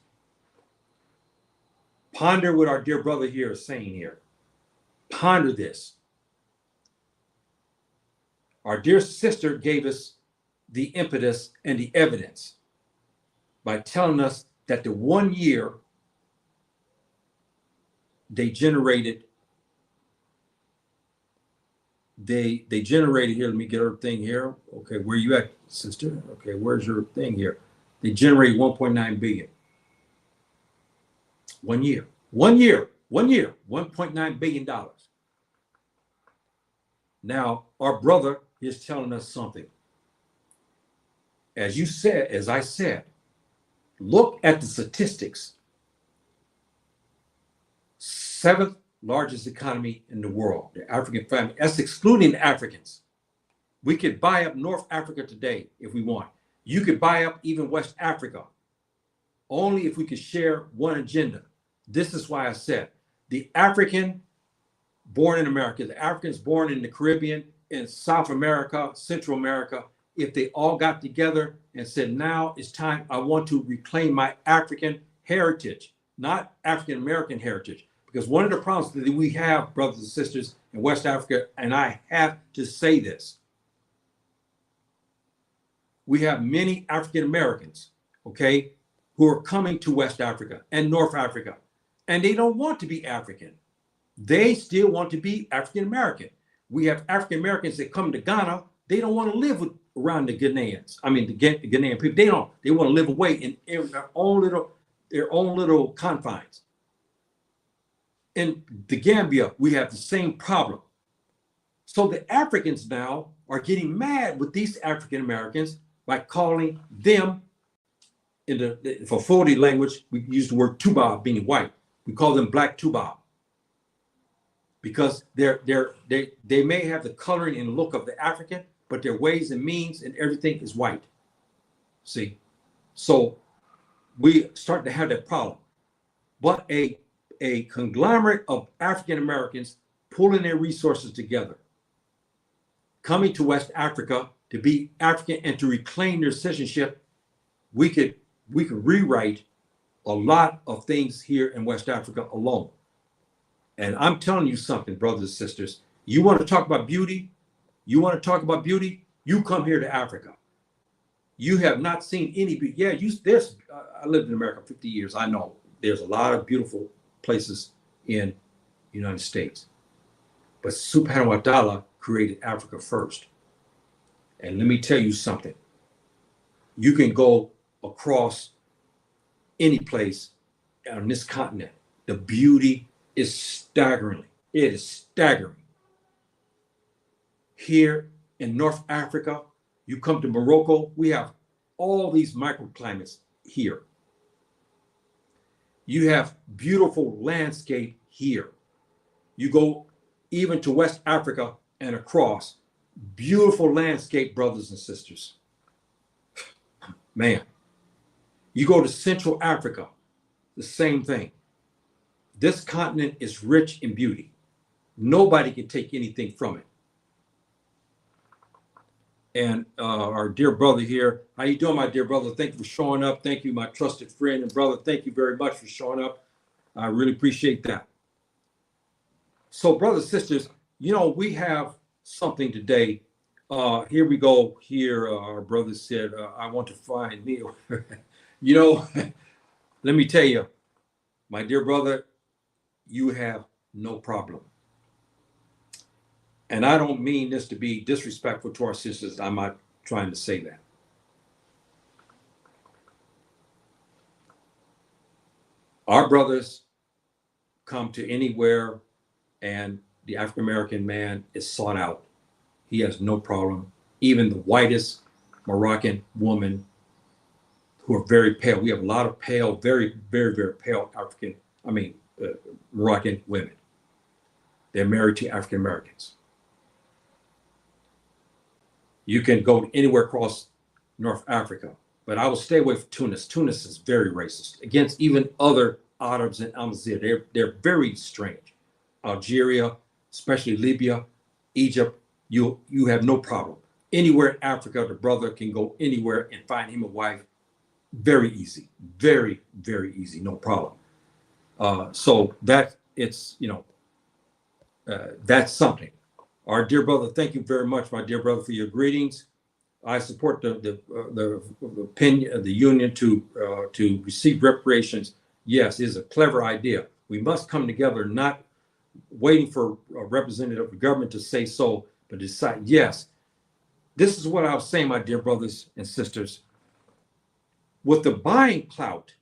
Ponder what our dear brother here is saying here. Ponder this. Our dear sister gave us the impetus and the evidence by telling us that the 1 year they generated here. Let me get her thing here. Okay, where you at, sister? Okay, where's your thing here? They generated 1.9 billion. 1 year. 1.9 billion dollars. Now, our brother is telling us something. As I said, look at the statistics. 7th largest economy in the world, the African family. That's excluding the Africans. We could buy up North Africa today if we want. You could buy up even West Africa, only if we could share one agenda. This is why I said the African born in America, the Africans born in the Caribbean, in South America, Central America, if they all got together and said, now it's time, I want to reclaim my African heritage, not African American heritage. Because one of the problems that we have, brothers and sisters, in West Africa, and I have to say this, we have many African Americans, okay, who are coming to West Africa and North Africa, and they don't want to be African. They still want to be African American. We have African Americans that come to Ghana. They don't want to live around the Ghanaians. I mean, the Ghanaian people. They don't. They want to live away in their own little confines. In the Gambia, we have the same problem. So the Africans now are getting mad with these African Americans by calling them, for Fulde language, we use the word Tuba, meaning white. We call them Black Tuba, because they may have the coloring and look of the African, but their ways and means and everything is white. See, so we start to have that problem. But a conglomerate of African Americans pulling their resources together, coming to West Africa to be African and to reclaim their citizenship, we could rewrite a lot of things here in West Africa alone. And I'm telling you something, brothers and sisters, you want to talk about beauty? You want to talk about beauty? You come here to Africa. You have not seen any beauty. Yeah, I lived in America 50 years. I know there's a lot of beautiful places in the United States. But Subhanahu wa ta'ala created Africa first. And let me tell you something. You can go across any place on this continent. The beauty is staggering. It is staggering. Here in North Africa, you come to Morocco, we have all these microclimates here. You have beautiful landscape here. You go even to West Africa and across, beautiful landscape, brothers and sisters. Man, you go to Central Africa, the same thing. This continent is rich in beauty. Nobody can take anything from it. And our dear brother here, how you doing, my dear brother? Thank you for showing up. Thank you, my trusted friend and brother. Thank you very much for showing up. I really appreciate that. So, brothers and sisters, we have something today. Here we go. Here, our brother said, I want to find Neil. Let me tell you, my dear brother, you have no problem. And I don't mean this to be disrespectful to our sisters. I'm not trying to say that. Our brothers come to anywhere and the African American man is sought out. He has no problem. Even the whitest Moroccan woman who are very pale. We have a lot of pale, very, very, very pale Moroccan women. They're married to African Americans. You can go anywhere across North Africa, but I will stay away from Tunis. Tunis is very racist against even other Arabs and Amazigh. They're very strange. Algeria, especially Libya, Egypt, you have no problem. Anywhere in Africa, the brother can go anywhere and find him a wife. Very easy, very, very easy, no problem. So that it's, that's something. Our dear brother, thank you very much, my dear brother, for your greetings. I support the opinion of the union to receive reparations. Yes, is a clever idea. We must come together, not waiting for a representative of the government to say so, but decide. Yes, this is what I was saying, my dear brothers and sisters. With the buying clout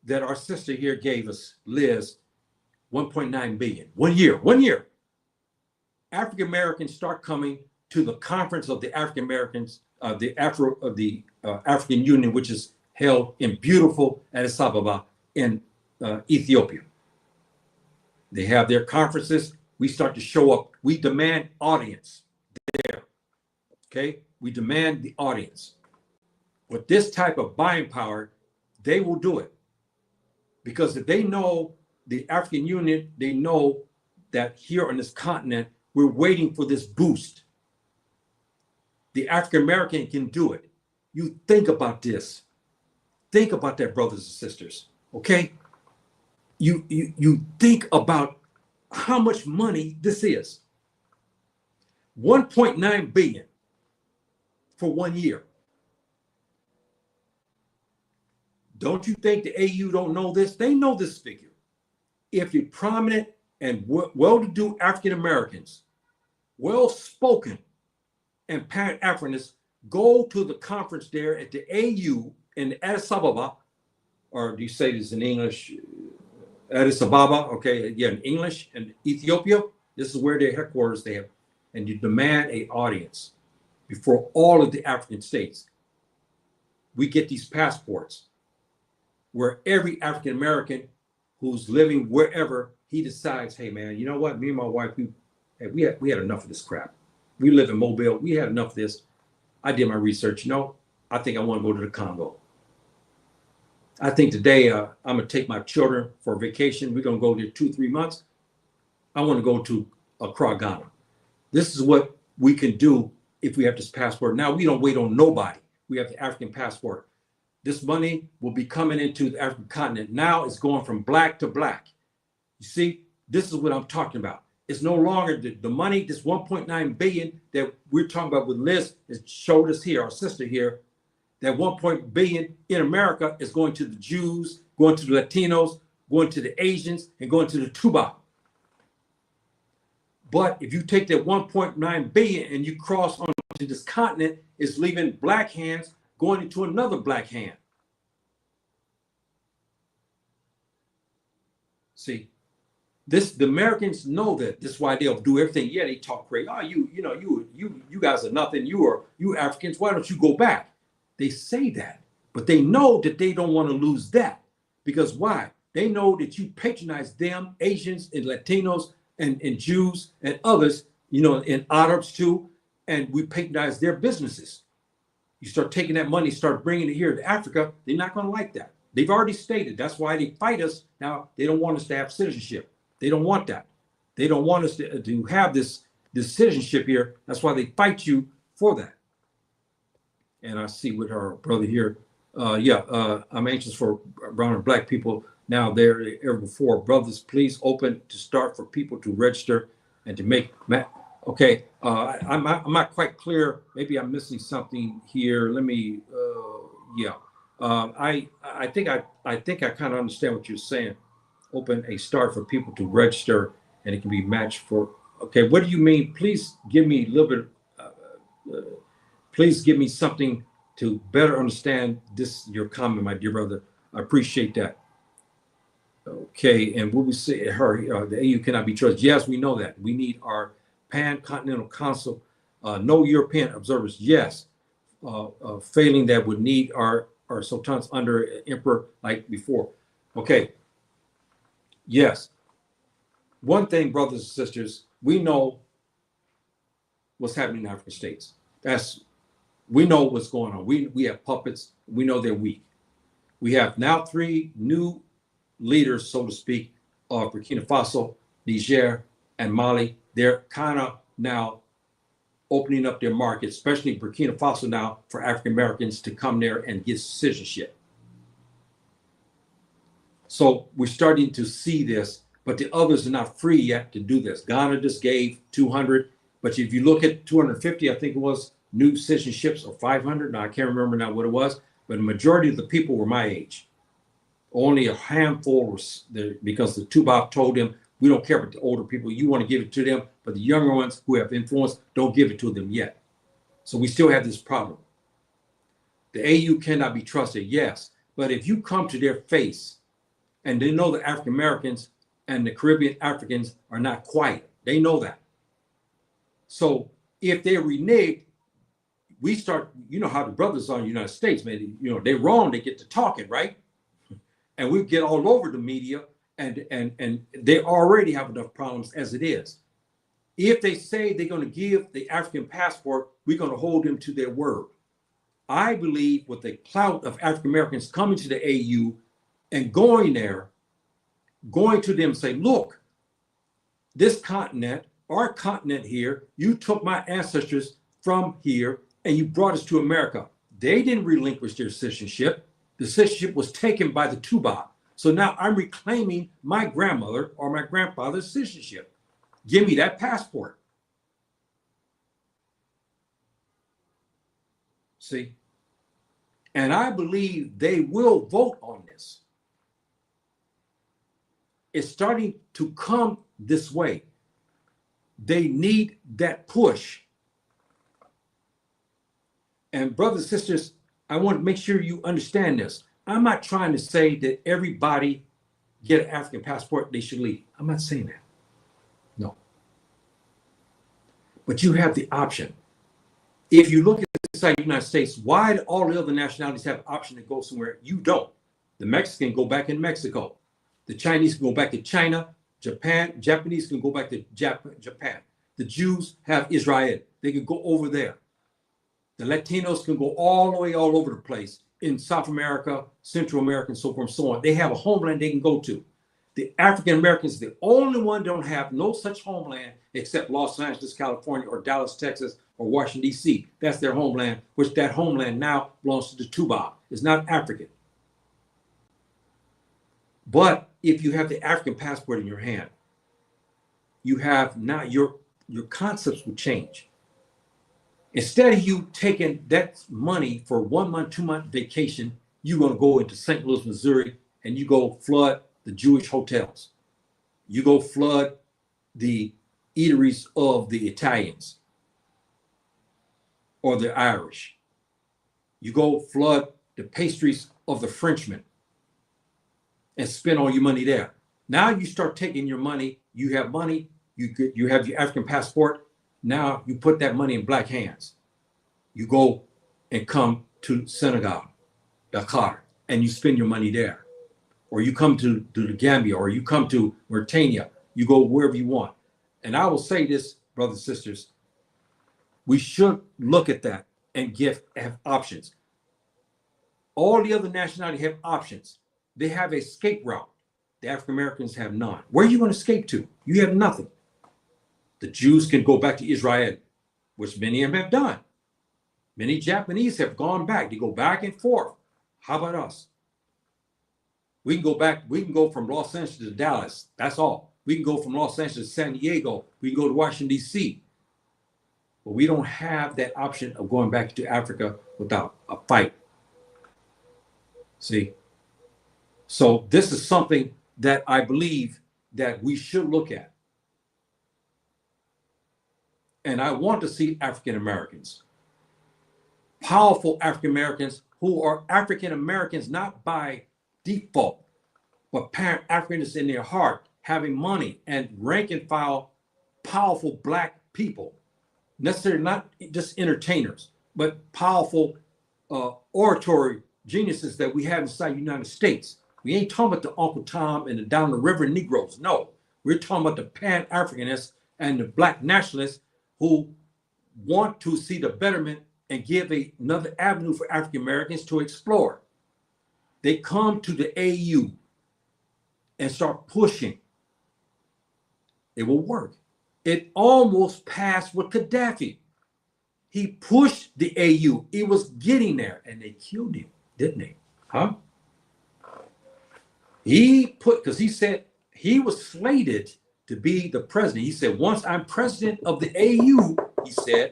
that our sister here gave us, Liz, 1.9 billion, 1 year. African Americans start coming to the conference of the African Americans, the African Union, which is held in beautiful Addis Ababa in Ethiopia. They have their conferences. We start to show up. We demand audience there. Okay, we demand the audience. With this type of buying power, they will do it. Because if they know the African Union, they know that here on this continent, we're waiting for this boost. The African American can do it. You think about this. Think about that, brothers and sisters. Okay? You think about how much money this is. 1.9 billion for 1 year. Don't you think the AU don't know this? They know this figure. If you're prominent and well-to-do African Americans, well-spoken and Pan-Africanists, go to the conference there at the AU in Addis Ababa, or do you say this in English? Addis Ababa, okay, yeah, in English, and Ethiopia, this is where their headquarters they have, and you demand an audience before all of the African states. We get these passports where every African American who's living wherever, he decides, hey man, you know what? Me and my wife, we had enough of this crap. We live in Mobile. We had enough of this. I did my research. I think I want to go to the Congo. I think today I'm going to take my children for a vacation. We're going to go there 2-3 months. I want to go to Accra, Ghana. This is what we can do if we have this passport. Now we don't wait on nobody. We have the African passport. This money will be coming into the African continent. Now it's going from black to black. You see, this is what I'm talking about. It's no longer the money, this 1.9 billion that we're talking about with Liz has showed us here, our sister here, that 1 billion in America is going to the Jews, going to the Latinos, going to the Asians, and going to the Tuba. But if you take that 1.9 billion and you cross onto this continent, it's leaving black hands going into another black hand. See, the Americans know that. This is why they'll do everything. Yeah, they talk crazy. Oh, you guys are nothing. You Africans, why don't you go back? They say that, but they know that they don't want to lose that. Because why? They know that you patronize them, Asians and Latinos and Jews and others, and Arabs too, and we patronize their businesses. You start taking that money, start bringing it here to Africa, they're not going to like that. They've already stated that's why they fight us. Now, they don't want us to have citizenship. They don't want that. They don't want us to have this citizenship here. That's why they fight you for that. And I see with our brother here, I'm anxious for brown and black people now there ever before. Brothers, please open to start for people to register and to make. Okay, I'm not quite clear. Maybe I'm missing something here. Let me. I think I kind of understand what you're saying. Open a start for people to register, and it can be matched for. Okay, what do you mean? Please give me a little bit. Please give me something to better understand this. Your comment, my dear brother. I appreciate that. Okay, and what we say, the AU cannot be trusted. Yes, we know that. We need our Pan-Continental Council. No European observers. Yes, failing that would need our sultans under emperor like before. Okay. Yes. One thing, brothers and sisters, we know what's happening in African states. We know what's going on. We have puppets. We know they're weak. We have now 3 new leaders, so to speak, of Burkina Faso, Niger, and Mali. They're kind of now opening up their market, especially Burkina Faso now, for African Americans to come there and get citizenship. So we're starting to see this, but the others are not free yet to do this. Ghana just gave 200, but if you look at 250, I think it was, new citizenships, or 500, now I can't remember now what it was, but the majority of the people were my age. Only a handful was there because the Tubac told them, we don't care about the older people, you want to give it to them, but the younger ones who have influence, don't give it to them yet. So we still have this problem. The AU cannot be trusted, yes, but if you come to their face, and they know that African Americans and the Caribbean Africans are not quiet, they know that. So if they renege, we start, you know how the brothers are in the United States, man, you know, they're wrong, they get to talking, right? And we get all over the media, and they already have enough problems as it is. If they say they're going to give the African passport, we're going to hold them to their word. I believe with the clout of African Americans coming to the AU and going there, going to them and say, look, this continent, our continent here, you took my ancestors from here and you brought us to America. They didn't relinquish their citizenship. The citizenship was taken by the Tubac. So now I'm reclaiming my grandmother or my grandfather's citizenship. Give me that passport. See? And I believe they will vote on this. It's starting to come this way. They need that push. And brothers and sisters, I want to make sure you understand this. I'm not trying to say that everybody get an African passport, they should leave. I'm not saying that. No. But you have the option. If you look at the United States, why do all the other nationalities have the option to go somewhere? You don't. The Mexican go back in Mexico. The Chinese can go back to China. Japanese can go back to Japan. The Jews have Israel. They can go over there. The Latinos can go all the way all over the place in South America, Central America, and so forth and so on. They have a homeland they can go to. The African Americans, the only one don't have no such homeland except Los Angeles, California, or Dallas, Texas, or Washington, D.C. That's their homeland, which that homeland now belongs to the Tubac. It's not African. But if you have the African passport in your hand, you have now your concepts will change. Instead of you taking that money for 1 month, 2 month vacation, you're going to go into St. Louis, Missouri, and you go flood the Jewish hotels. You go flood the eateries of the Italians or the Irish. You go flood the pastries of the Frenchmen and spend all your money there. Now you start taking your money, you have money, you have your African passport. Now you put that money in black hands. You go and come to Senegal, Dakar, and you spend your money there. Or you come to the Gambia, or you come to Mauritania, you go wherever you want. And I will say this, brothers and sisters, we should look at that and have options. All the other nationalities have options. They have a escape route. The African Americans have none. Where are you going to escape to? You have nothing. The Jews can go back to Israel, which many of them have done. Many Japanese have gone back. They go back and forth. How about us? We can go back. We can go from Los Angeles to Dallas. That's all. We can go from Los Angeles to San Diego. We can go to Washington, D.C. But we don't have that option of going back to Africa without a fight. See? So this is something that I believe that we should look at. And I want to see African Americans, powerful African Americans who are African Americans not by default, but Pan-Africanists in their heart, having money and rank and file, powerful Black people, necessarily not just entertainers, but powerful oratory geniuses that we have inside the United States. We ain't talking about the Uncle Tom and the down the river Negroes. No, we're talking about the Pan-Africanists and the Black nationalists who want to see the betterment and give another avenue for African Americans to explore. They come to the AU and start pushing. It will work. It almost passed with Gaddafi. He pushed the AU. It was getting there, and they killed him, didn't they? Huh? Because he said he was slated to be the president. He said, once I'm president of the AU, he said,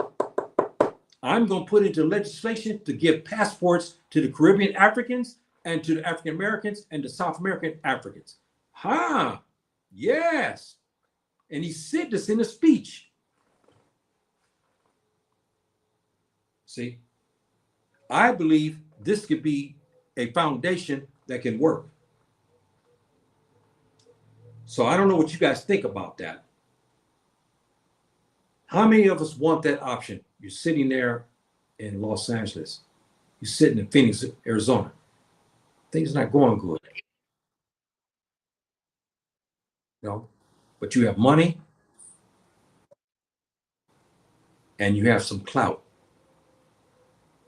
I'm going to put into legislation to give passports to the Caribbean Africans and to the African Americans and the South American Africans. Huh? Yes. And he said this in a speech. See, I believe this could be a foundation that can work. So I don't know what you guys think about that. How many of us want that option? You're sitting there in Los Angeles. You're sitting in Phoenix, Arizona. Things not going good. No, but you have money and you have some clout.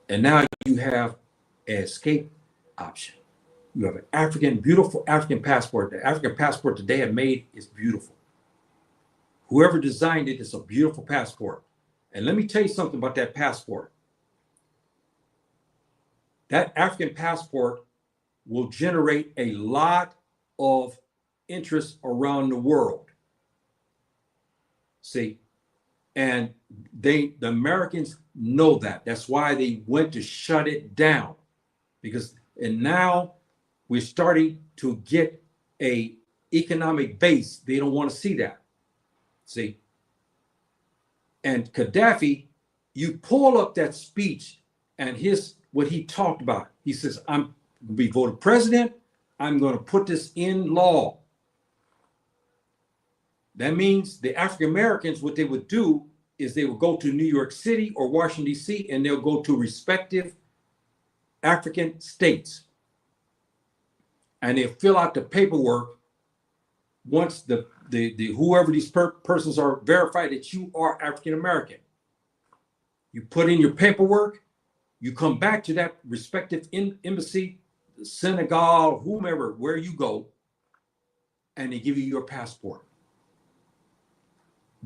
And now you have an escape option. You have an beautiful African passport. The African passport that they have made is beautiful. Whoever designed it is a beautiful passport. And let me tell you something about that passport. That African passport will generate a lot of interest around the world. See, and the Americans know that. That's why they went to shut it down. And now we're starting to get a economic base. They don't want to see that. See, and Gaddafi, you pull up that speech and what he talked about. He says, I'm going to be voted president. I'm going to put this in law. That means the African Americans, what they would do is they would go to New York City or Washington, D.C., and they'll go to respective African states. And they'll fill out the paperwork once the whoever these persons are verified that you are African American. You put in your paperwork, you come back to that respective embassy, Senegal, whomever, where you go, and they give you your passport.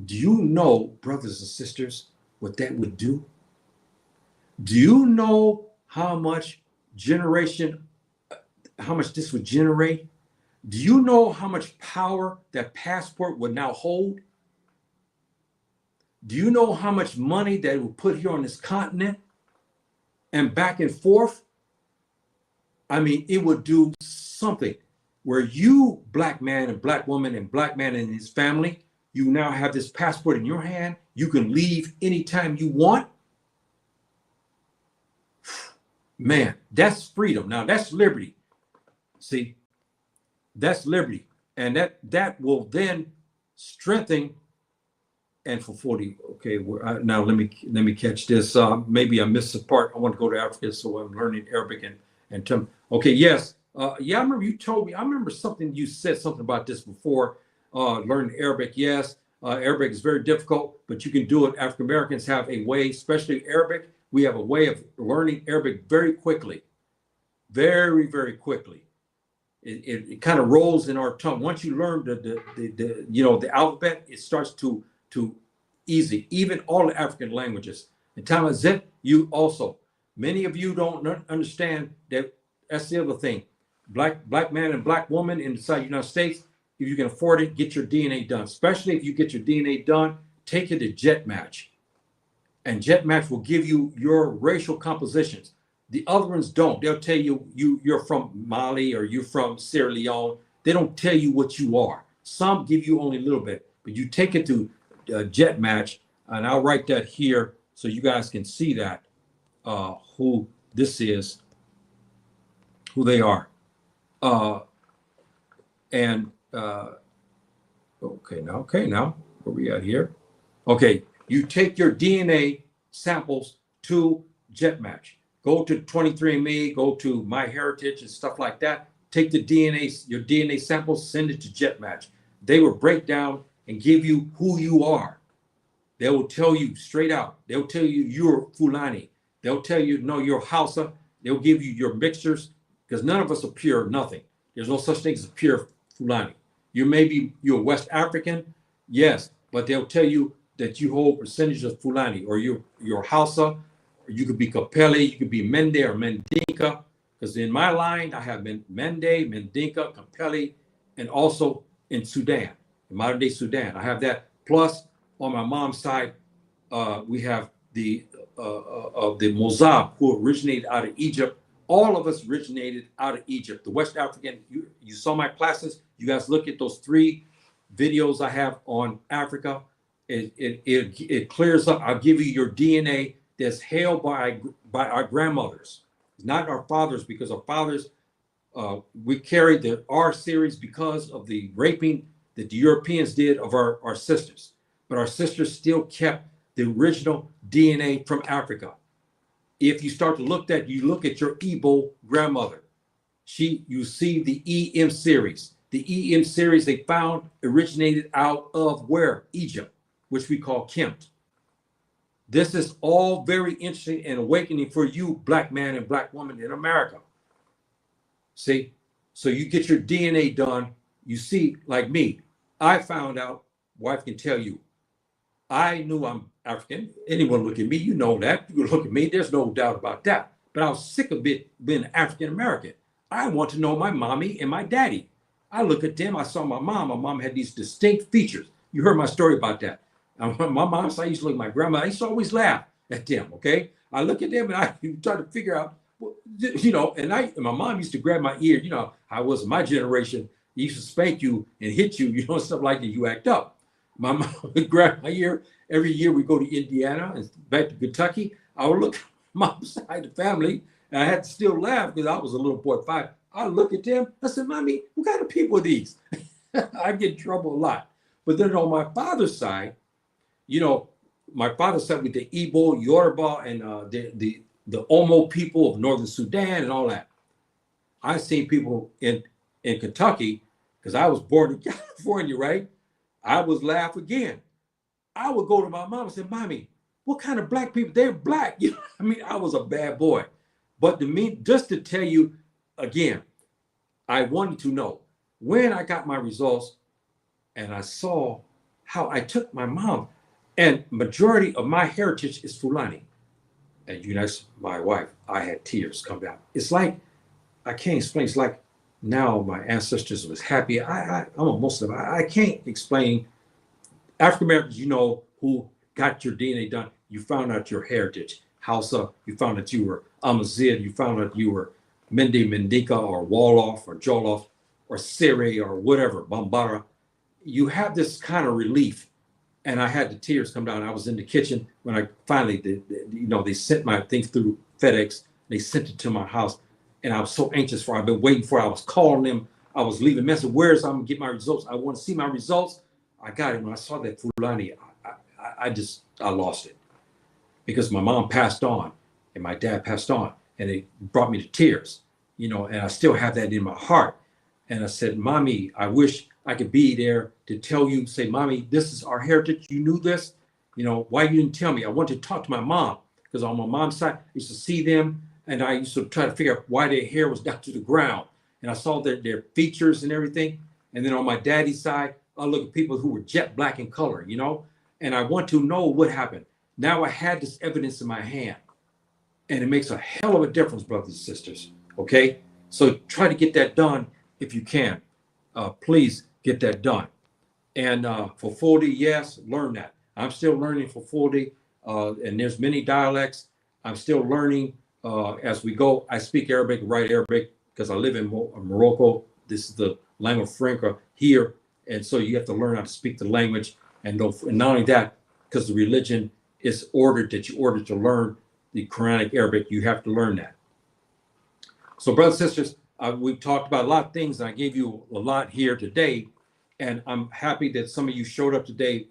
Do you know, brothers and sisters, what that would do? Do you know how much this would generate? Do you know how much power that passport would now hold? Do you know how much money that it would put here on this continent and back and forth? I mean, it would do something where you, black man and black woman and black man and his family, you now have this passport in your hand. You can leave anytime you want. Man, that's freedom. Now that's liberty. See, that's liberty. And that will then strengthen. And for 40, okay, now let me catch this. Maybe I missed a part. I want to go to Africa, so I'm learning Arabic and okay, yes. Yeah, I remember you told me. I remember something you said something about this before. Learn Arabic, yes. Arabic is very difficult, but you can do it. African Americans have a way, especially Arabic. We have a way of learning Arabic very quickly, very, very quickly. It kind of rolls in our tongue. Once you learn the alphabet, it starts to easy. Even all the African languages. And Tamazet, you also. Many of you don't understand that. That's the other thing. Black man and black woman inside the United States. If you can afford it, get your DNA done. Especially if you get your DNA done, take it to Jet Match. And Jet Match will give you your racial compositions. The other ones don't. They'll tell you're from Mali or you're from Sierra Leone. They don't tell you what you are. Some give you only a little bit. But you take it to Jet Match, and I'll write that here so you guys can see that, who this is, who they are. Okay, now, where we at here? Okay, you take your DNA samples to Jet Match. Go to 23andMe, go to MyHeritage and stuff like that. Take your DNA samples, send it to Jet Match. They will break down and give you who you are. They will tell you straight out. They'll tell you you're Fulani. They'll tell you, no, you're Hausa. They'll give you your mixtures, because none of us are pure nothing. There's no such thing as a pure Fulani. You're West African, yes, but they'll tell you that you hold percentage of Fulani, or you're Hausa, or you could be Capelli, you could be Mende or Mendinka, because in my line, I have Mende, Mendinka, Capelli, and also in Sudan, in modern day Sudan. I have that. Plus, on my mom's side, we have the Mozab, who originated out of Egypt. All of us originated out of Egypt. The West African, you saw my classes. You guys look at those 3 videos I have on Africa. It clears up. I'll give you your DNA that's held by our grandmothers, not our fathers, because our fathers, we carried the R series because of the raping that the Europeans did of our sisters. But our sisters still kept the original DNA from Africa. If you start to look at your Igbo grandmother, you see the EM series. The EM series they found originated out of where? Egypt, which we call Kemt. This is all very interesting and awakening for you, black man and black woman in America. See, so you get your DNA done. You see, like me, I found out, wife can tell you, I knew I'm African. Anyone look at me, you know that. You look at me, there's no doubt about that. But I was sick of it being African American. I want to know my mommy and my daddy. I look at them, I saw my mom. My mom had these distinct features. You heard my story about that. My mom, so I used to look at my grandma. I used to always laugh at them, okay? I look at them and I try to figure out, you know, and my mom used to grab my ear. You know, I was my generation. He used to spank you and hit you, you know, stuff like that. You act up. My mom would grab my ear. Every year we go to Indiana and back to Kentucky. I would look at mom's side of the family, and I had to still laugh because I was a little boy, 5. I look at them. I said, Mommy, what kind of people are these? I get in trouble a lot. But then on my father's side, you know, my father's side with the Igbo, Yoruba, and the Omo people of Northern Sudan and all that. I've seen people in Kentucky, because I was born in California, right? I was laugh again. I would go to my mom and say, Mommy, what kind of black people? They're black. You know, I mean, I was a bad boy. But just to tell you again, I wanted to know when I got my results and I saw how I took my mom, and majority of my heritage is Fulani. And you know, my wife, I had tears come down. It's like, I can't explain. It's like now my ancestors was happy. I'm a Muslim. I can't explain. African Americans, you know, who got your DNA done, you found out your heritage. Hausa, you found out you were Amazigh, you found out you were Mende, Mendika, or Wolof, or Jollof, or Sere, or whatever, Bambara. You have this kind of relief. And I had the tears come down. I was in the kitchen when I finally did, you know, they sent my things through FedEx. They sent it to my house. And I was so anxious for it. I've been waiting for it. I was calling them. I was leaving message. Where's I'm going to get my results? I want to see my results. I got it. When I saw that Fulani, I lost it. Because my mom passed on and my dad passed on. And it brought me to tears, you know, and I still have that in my heart. And I said, Mommy, I wish I could be there to tell you, say, Mommy, this is our heritage. You knew this. You know, why you didn't tell me? I wanted to talk to my mom because on my mom's side, I used to see them and I used to try to figure out why their hair was down to the ground. And I saw their features and everything. And then on my daddy's side, I look at people who were jet black in color, you know, and I want to know what happened. Now I had this evidence in my hand and it makes a hell of a difference, brothers and sisters. Okay. So try to get that done if you can. Please get that done. And for 40, yes, learn that. I'm still learning for 40, and there's many dialects. I'm still learning as we go. I speak Arabic, write Arabic, because I live in Morocco. This is the lingua franca here. And so you have to learn how to speak the language. And not only that, because the religion is ordered that you ordered to learn the Quranic Arabic, you have to learn that. So brothers and sisters, we've talked about a lot of things, and I gave you a lot here today. And I'm happy that some of you showed up today,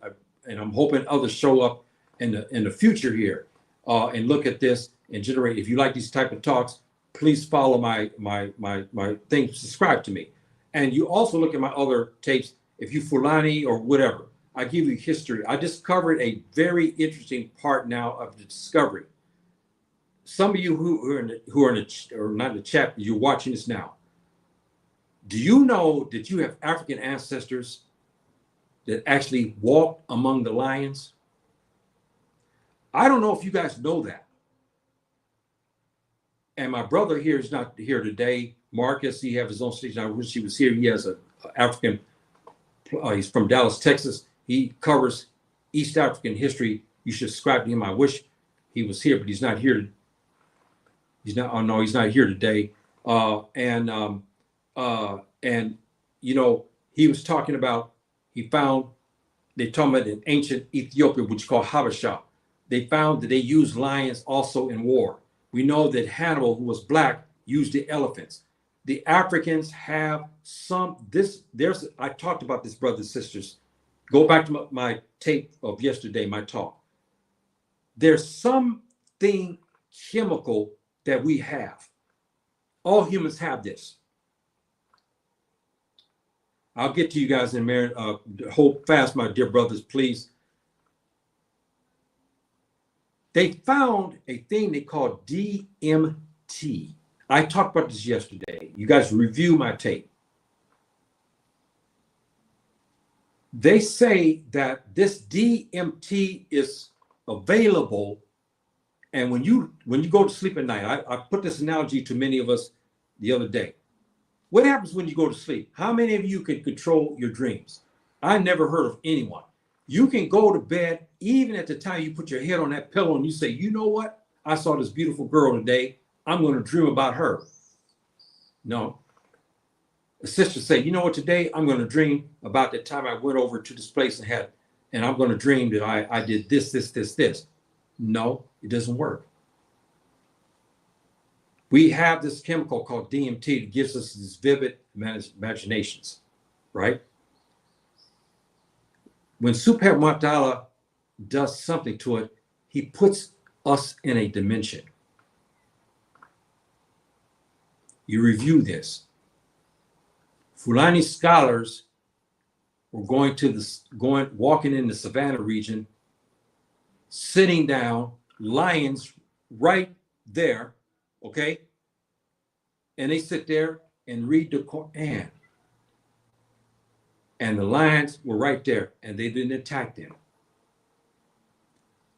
and I'm hoping others show up in the future here and look at this and generate. If you like these type of talks, please follow my thing, subscribe to me. And you also look at my other tapes. If you Fulani or whatever, I give you history. I discovered a very interesting part now of the discovery. Some of you who are not in the chat, you're watching this now. Do you know that you have African ancestors that actually walked among the lions? I don't know if you guys know that. And my brother here is not here today. Marcus, he has his own station. I wish he was here. He has a African, he's from Dallas, Texas. He covers East African history. You should subscribe to him. I wish he was here, but he's not here. He's not, oh no, he's not here today. And you know, he was talking about, he found, they talking about in ancient Ethiopia, which is called Habasha. They found that they used lions also in war. We know that Hannibal, who was black, used the elephants. The Africans have I talked about this, brothers and sisters. Go back to my tape of yesterday, my talk. There's something chemical that we have. All humans have this. I'll get to you guys in a minute. Hold fast, my dear brothers, please. They found a thing they call DMT. I talked about this yesterday. You guys review my tape. They say that this DMT is available, and when you go to sleep at night, I put this analogy to many of us the other day. What happens when you go to sleep? How many of you can control your dreams? I never heard of anyone. You can go to bed even at the time you put your head on that pillow and you say, you know what? I saw this beautiful girl today. I'm going to dream about her. No. A sister say, you know what, today I'm going to dream about the time I went over to this place and I'm going to dream that I did this. No, it doesn't work. We have this chemical called DMT that gives us these vivid imaginations, right? When Subhanahu wa Ta'ala does something to it, he puts us in a dimension. You review this. Fulani scholars were walking in the savannah region, sitting down, lions right there, okay? And they sit there and read the Quran. And the lions were right there, and they didn't attack them.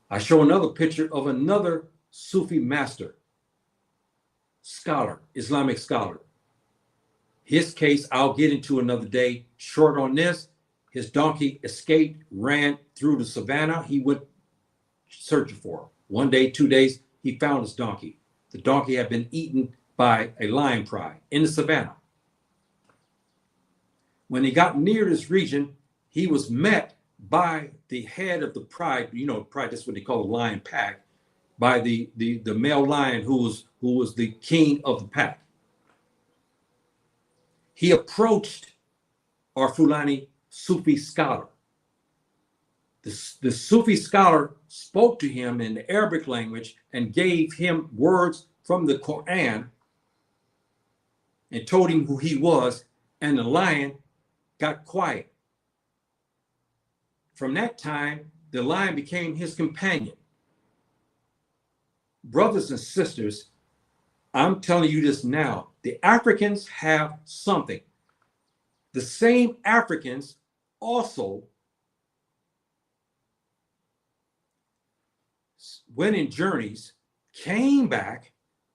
I show another picture of another Sufi master, scholar, Islamic scholar. His case, I'll get into another day. Short on this, his donkey escaped, ran through the savannah. He went searching for him. 1 day, 2 days, he found his donkey. The donkey had been eaten by a lion pride in the savannah. When he got near this region, he was met by the head of the pride, pride, that's what they call the lion pack, by the male lion who was the king of the pack. He approached our Fulani Sufi scholar. The Sufi scholar spoke to him in the Arabic language and gave him words from the Quran and told him who he was, and the lion got quiet. From that time, the lion became his companion. Brothers and sisters, I'm telling you this now. The Africans have something. The same Africans also went in journeys, came back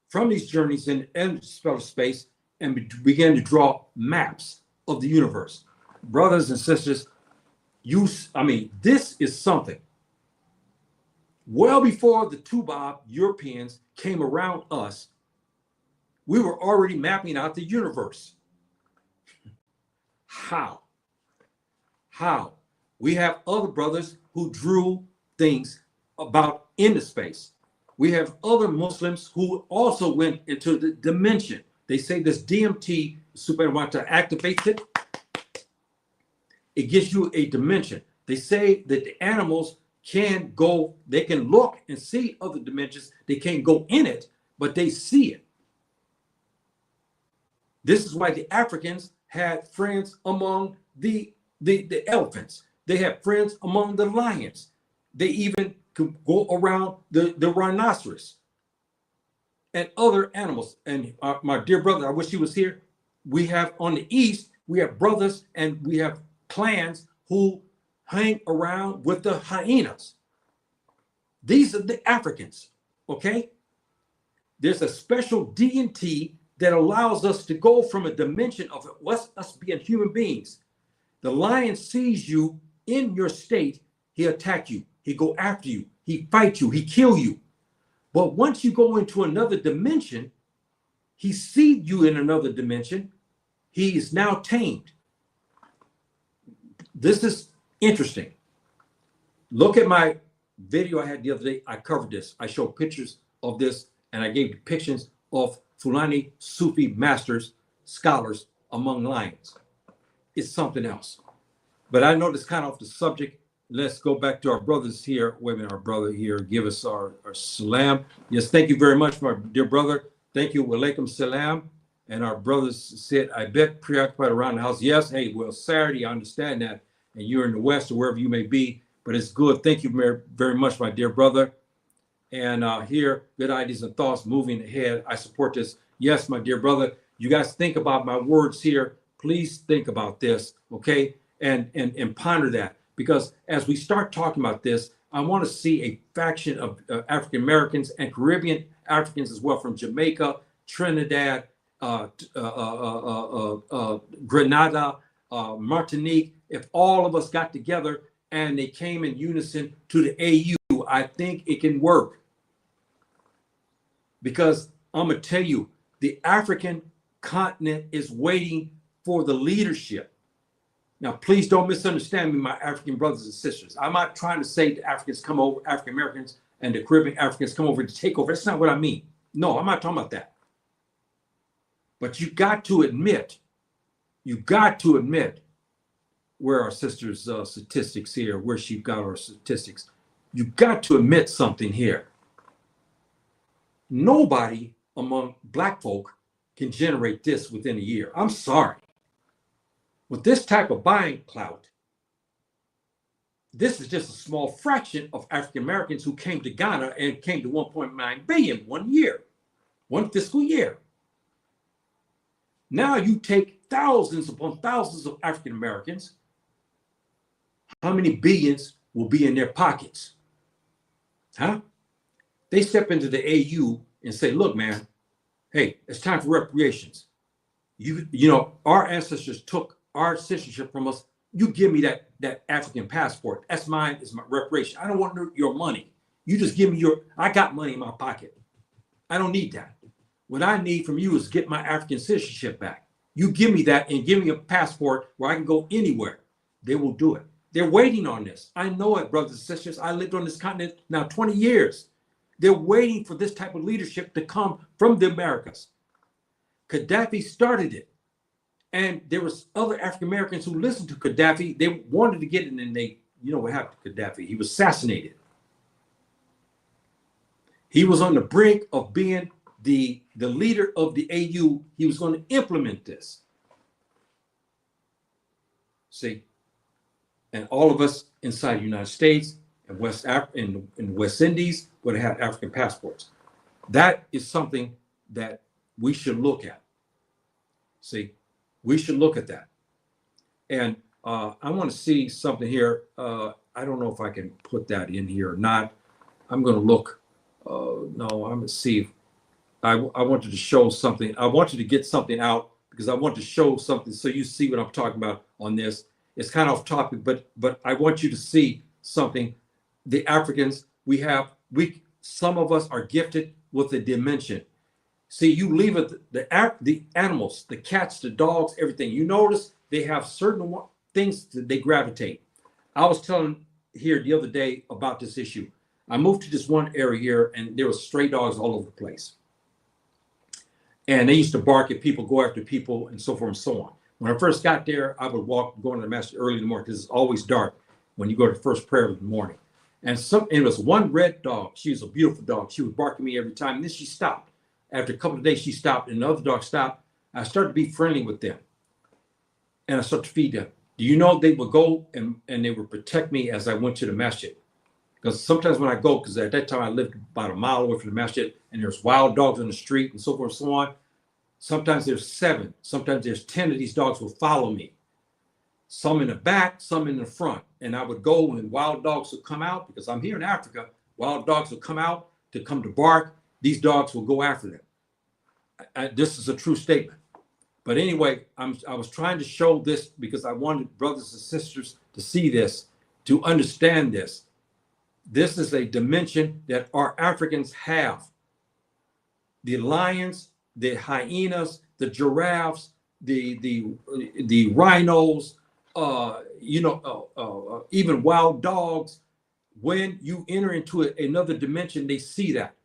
from these journeys in space, and began to draw maps of the universe. Brothers and sisters, this is something. Well before the Tubab Europeans came around us, we were already mapping out the universe. How? We have other brothers who drew things about into space. We have other Muslims who also went into the dimension. They say this DMT, Supermata, activates it. It gives you a dimension. They say that the animals can go, they can look and see other dimensions. They can't go in it, but they see it. This is why the Africans had friends among the elephants. They had friends among the lions. They even could go around the rhinoceros and other animals. And my dear brother, I wish he was here. We have on the east, we have brothers and we have clans who hang around with the hyenas. These are the Africans, okay? There's a special deity that allows us to go from a dimension of us being human beings. The lion sees you in your state, he attack you, he go after you, he fight you, he kill you. But once you go into another dimension, he sees you in another dimension, he is now tamed. This is interesting. Look at my video I had the other day. I covered this. I showed pictures of this, and I gave depictions of Fulani Sufi masters, scholars among lions. It's something else. But I know this kind of off the subject. Let's go back to our brothers here. Wait a minute, our brother here. Give us our salam. Yes, thank you very much, my dear brother. Thank you. Walaikum salam. And our brothers said, I bet preoccupied around the house. Yes, hey, well, Saturday, I understand that. And you're in the West or wherever you may be. But it's good. Thank you very much, my dear brother. And here, good ideas and thoughts moving ahead. I support this. Yes, my dear brother. You guys think about my words here. Please think about this, okay? And ponder that. Because as we start talking about this, I want to see a faction of African Americans and Caribbean Africans as well from Jamaica, Trinidad, Grenada, Martinique. If all of us got together and they came in unison to the AU, I think it can work. Because I'm going to tell you, the African continent is waiting for the leadership. Now, please don't misunderstand me, my African brothers and sisters. I'm not trying to say the Africans come over, African Americans and the Caribbean Africans come over to take over. That's not what I mean. No, I'm not talking about that. But you got to admit where our sister's statistics here, where she got our statistics. You got to admit something here. Nobody among Black folk can generate this within a year. I'm sorry. With this type of buying clout, this is just a small fraction of African Americans who came to Ghana and came to 1.9 billion 1 year, one fiscal year. Now you take thousands upon thousands of African Americans. How many billions will be in their pockets? Huh? They step into the AU and say, look, man, hey, it's time for reparations. You know, our ancestors took our citizenship from us. You give me that African passport. That's mine, it's my reparation. I don't want your money. You just give me I got money in my pocket. I don't need that. What I need from you is get my African citizenship back. You give me that and give me a passport where I can go anywhere. They will do it. They're waiting on this. I know it, brothers and sisters. I lived on this continent now 20 years. They're waiting for this type of leadership to come from the Americas. Gaddafi started it. And there was other African Americans who listened to Gaddafi. They wanted to get in, and you know what happened to Gaddafi? He was assassinated. He was on the brink of being the leader of the AU. He was going to implement this. See? And all of us inside the United States and West Africa and in the West Indies would have African passports. That is something that we should look at. See? We should look at that. And I want to see something here. I don't know if I can put that in here or not. I'm going to look. No, I'm going to see. I wanted to show something. I wanted to get something out because I want to show something so you see what I'm talking about on this. It's kind of off topic, but I want you to see something. The Africans, some of us are gifted with a dimension. See, you leave it, the animals, the cats, the dogs, everything. You notice they have certain things that they gravitate. I was telling here the other day about this issue. I moved to this one area here, and there were stray dogs all over the place. And they used to bark at people, go after people, and so forth and so on. When I first got there, I would go into the masjid early in the morning because it's always dark when you go to the first prayer of the morning. And it was one red dog. She was a beautiful dog. She was barking at me every time. And then she stopped. After a couple of days, she stopped, and the other dog stopped. I started to be friendly with them, and I started to feed them. Do you know they would go and they would protect me as I went to the masjid? Because sometimes when I go, because at that time I lived about a mile away from the masjid, and there's wild dogs on the street and so forth and so on. Sometimes there's 7, sometimes there's 10 of these dogs will follow me. Some in the back, some in the front. And I would go and wild dogs would come out because I'm here in Africa. Wild dogs will come out to come to bark. These dogs will go after them. This is a true statement. But anyway, I was trying to show this because I wanted brothers and sisters to see this, to understand this. This is a dimension that our Africans have. The lions, the hyenas, the giraffes, the rhinos, even wild dogs. When you enter into another dimension, they see that.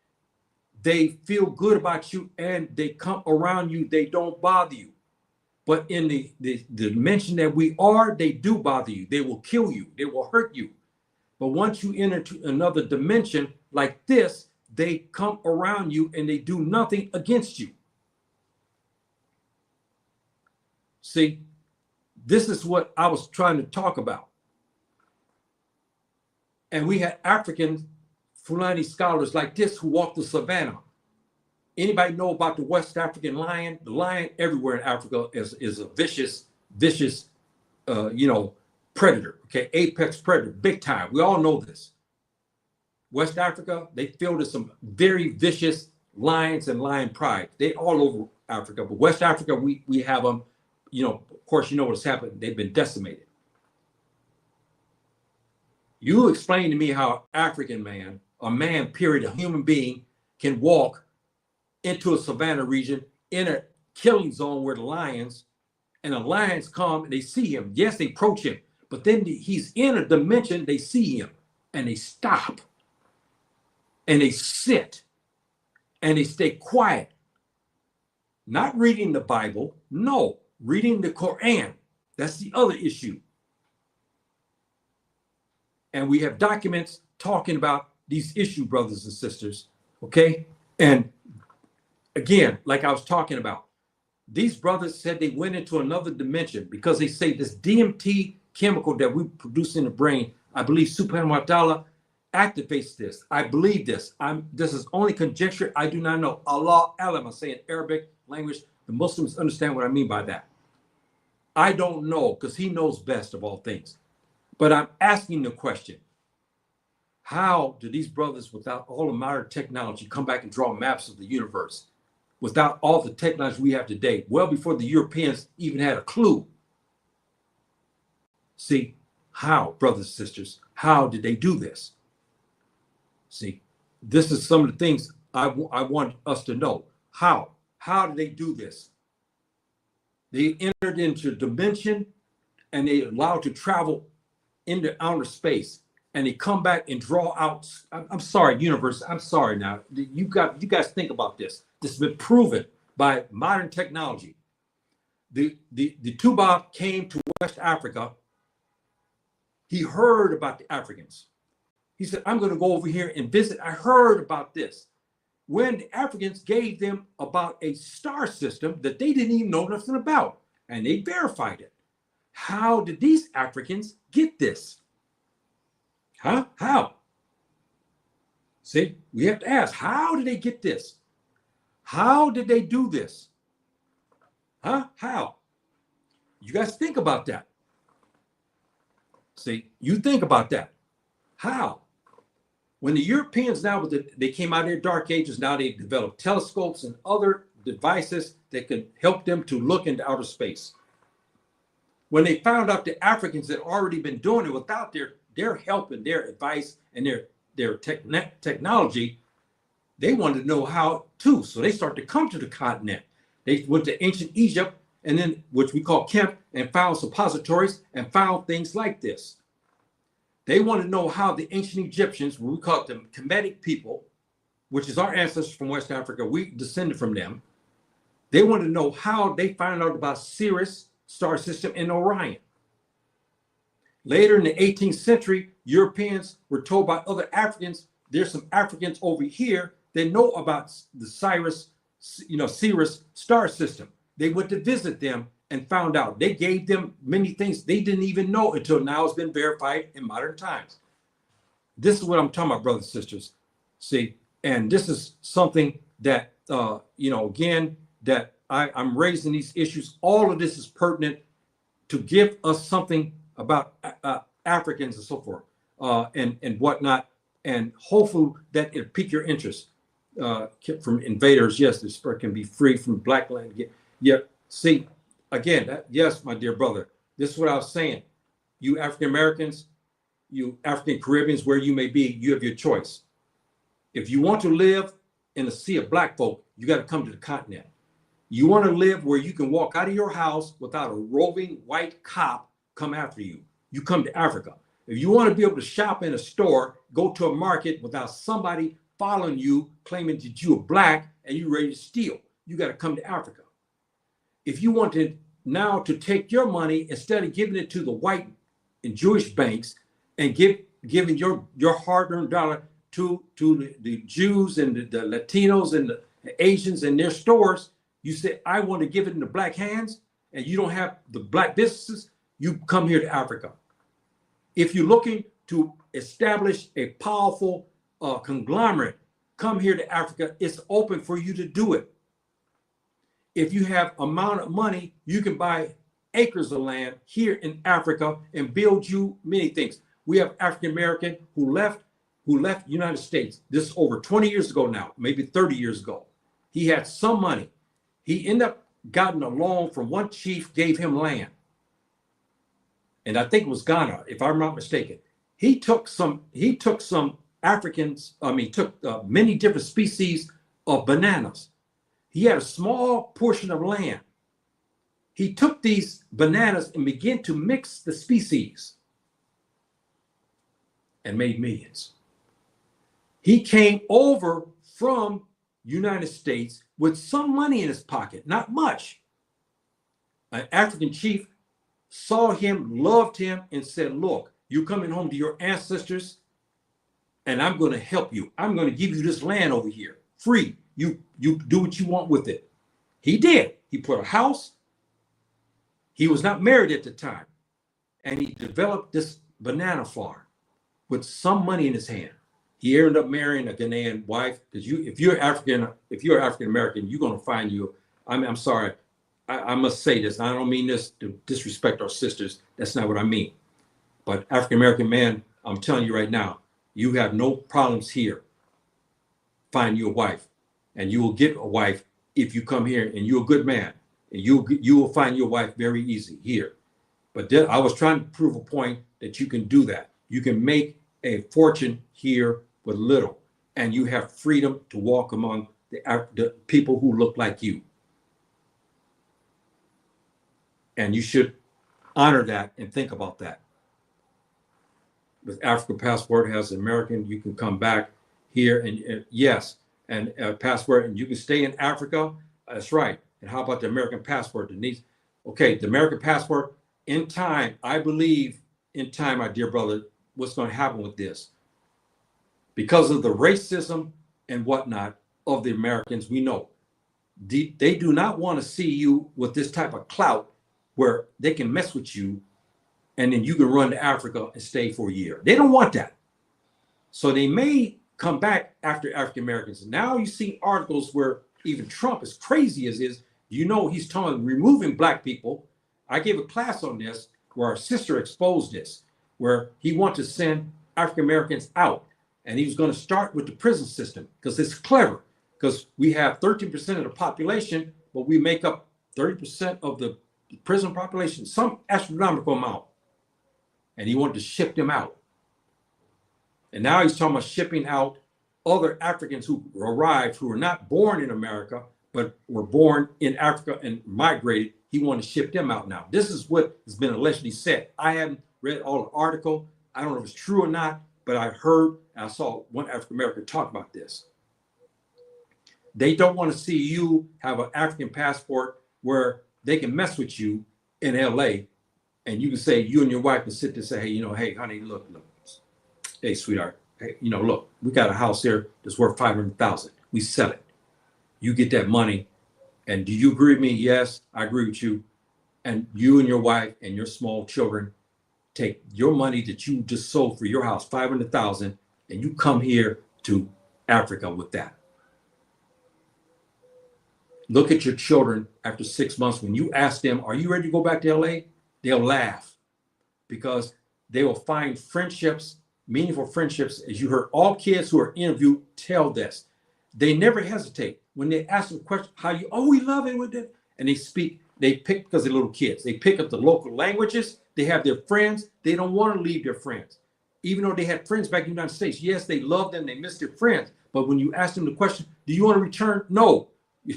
They feel good about you and they come around you. They don't bother you. But in the dimension that we are, they do bother you. They will kill you. They will hurt you. But once you enter to another dimension like this, they come around you and they do nothing against you. See, this is what I was trying to talk about. And we had African Fulani scholars like this who walked the savannah. Anybody know about the West African lion? The lion everywhere in Africa is a vicious, predator. Okay, apex predator, big time. We all know this. West Africa, they filled with some very vicious lions and lion pride. They all over Africa, but West Africa, we have them. Of course, you know what's happened. They've been decimated. You explain to me how African man, a man, period, a human being, can walk into a savannah region in a killing zone where the lions come and they see him. Yes, they approach him, but then he's in a dimension, they see him and they stop and they sit and they stay quiet. Not reading the Bible, no, reading the Quran. That's the other issue. And we have documents talking about these issues, brothers and sisters, okay? And again, like I was talking about, these brothers said they went into another dimension because they say this DMT chemical that we produce in the brain, I believe Subhanahu wa ta'ala activates this. I believe this. This is only conjecture. I do not know. Allah alam, I say in Arabic language. The Muslims understand what I mean by that. I don't know because he knows best of all things. But I'm asking the question, how do these brothers, without all the modern technology, come back and draw maps of the universe? Without all the technology we have today, well before the Europeans even had a clue. See, how, brothers and sisters, how did they do this? See, this is some of the things I want us to know. How did they do this? They entered into a dimension and they allowed to travel into outer space and they come back and draw out. I'm sorry, universe. I'm sorry now. You guys think about this. This has been proven by modern technology. The Tubab came to West Africa. He heard about the Africans. He said, I'm going to go over here and visit. I heard about this. When the Africans gave them about a star system that they didn't even know nothing about, and they verified it. How did these Africans get this? How? See, we have to ask, how did they get this? How did they do this? How? You guys think about that. See, you think about that. How? When the Europeans now, they came out of their dark ages, now they developed telescopes and other devices that could help them to look into outer space. When they found out the Africans had already been doing it without their help and their advice and their technology, they wanted to know how too. So they started to come to the continent. They went to ancient Egypt, and then which we call Kemp, and found suppositories and found things like this. They want to know how the ancient Egyptians, we call it the Kemetic people, which is our ancestors from West Africa, we descended from them. They want to know how they found out about Sirius star system and Orion. Later in the 18th century, Europeans were told by other Africans, there's some Africans over here that know about the Sirius star system. They went to visit them and found out. They gave them many things they didn't even know until now it's been verified in modern times. This is what I'm talking about, brothers and sisters. See, and this is something that, again, that I'm raising these issues. All of this is pertinent to give us something about Africans and so forth and whatnot. and hopefully that it'll pique your interest. From invaders, yes, this can be free from black land. Yeah, see, again, yes, my dear brother, this is what I was saying. You African Americans, you African Caribbeans, where you may be, you have your choice. If you want to live in a sea of black folk, you got to come to the continent. You want to live where you can walk out of your house without a roving white cop come after you. You come to Africa. If you want to be able to shop in a store, go to a market without somebody following you, claiming that you are black and you're ready to steal, you got to come to Africa. If you want to now to take your money, instead of giving it to the white and Jewish banks and giving your hard-earned dollar to the Jews and the Latinos and the Asians in their stores, you say, I want to give it in the black hands, and you don't have the black businesses, you come here to Africa. If you're looking to establish a powerful conglomerate, come here to Africa. It's open for you to do it. If you have amount of money, you can buy acres of land here in Africa and build you many things. We have African American who left United States. This is over 20 years ago now, maybe 30 years ago. He had some money. He ended up gotten a loan from one chief, gave him land. And I think it was Ghana, if I'm not mistaken. He took some Africans, took many different species of bananas. He had a small portion of land. He took these bananas and began to mix the species and made millions. He came over from United States with some money in his pocket, not much. An African chief saw him, loved him, and said, look, you're coming home to your ancestors, and I'm going to help you. I'm going to give you this land over here, free. You do what you want with it. He did. He put a house. He was not married at the time. And he developed this banana farm with some money in his hand. He ended up marrying a Ghanaian wife, because if you're African American, you're going to find you. I'm sorry. I must say this. I don't mean this to disrespect our sisters. That's not what I mean. But African American man, I'm telling you right now, you have no problems here. Find you a wife, and you will get a wife if you come here and you're a good man, and you will find your wife very easy here. But I was trying to prove a point that you can do that. You can make a fortune here with little, and you have freedom to walk among the people who look like you. And you should honor that and think about that. With African passport, has American, you can come back here and yes, and passport, and you can stay in Africa. That's right. And how about the American passport? The American passport, in time, I believe in time, my dear brother, what's going to happen with this? Because of the racism and whatnot of the Americans, we know they do not want to see you with this type of clout where they can mess with you and then you can run to Africa and stay for a year. They don't want that. So they may come back after African Americans. Now you see articles where even Trump, as crazy as is, he's talking removing black people. I gave a class on this where our sister exposed this, where he wanted to send African Americans out. And he was going to start with the prison system because it's clever, because we have 13% of the population, but we make up 30% of the prison population, some astronomical amount. And he wanted to ship them out. And now he's talking about shipping out other Africans who arrived, who were not born in America, but were born in Africa and migrated. He wanted to ship them out now. This is what has been allegedly said. I haven't read all the article. I don't know if it's true or not, but I heard, I saw one African American talk about this. They don't want to see you have an African passport where they can mess with you in LA, and you can say, you and your wife can sit there and say, hey, honey, look, hey, sweetheart, hey, look, we got a house here that's worth $500,000. We sell it. You get that money, and do you agree with me? Yes, I agree with you. And you and your wife and your small children take your money that you just sold for your house, $500,000, and you come here to Africa with that. Look at your children after 6 months. When you ask them, are you ready to go back to LA? They'll laugh, because they will find friendships meaningful friendships, as you heard all kids who are interviewed tell this. They never hesitate. When they ask them a question, how you, oh, we love it with it. And they speak, they pick, because they're little kids, they pick up the local languages. They have their friends. They don't want to leave their friends. Even though they had friends back in the United States, yes, they love them, they miss their friends. But when you ask them the question, do you want to return? No.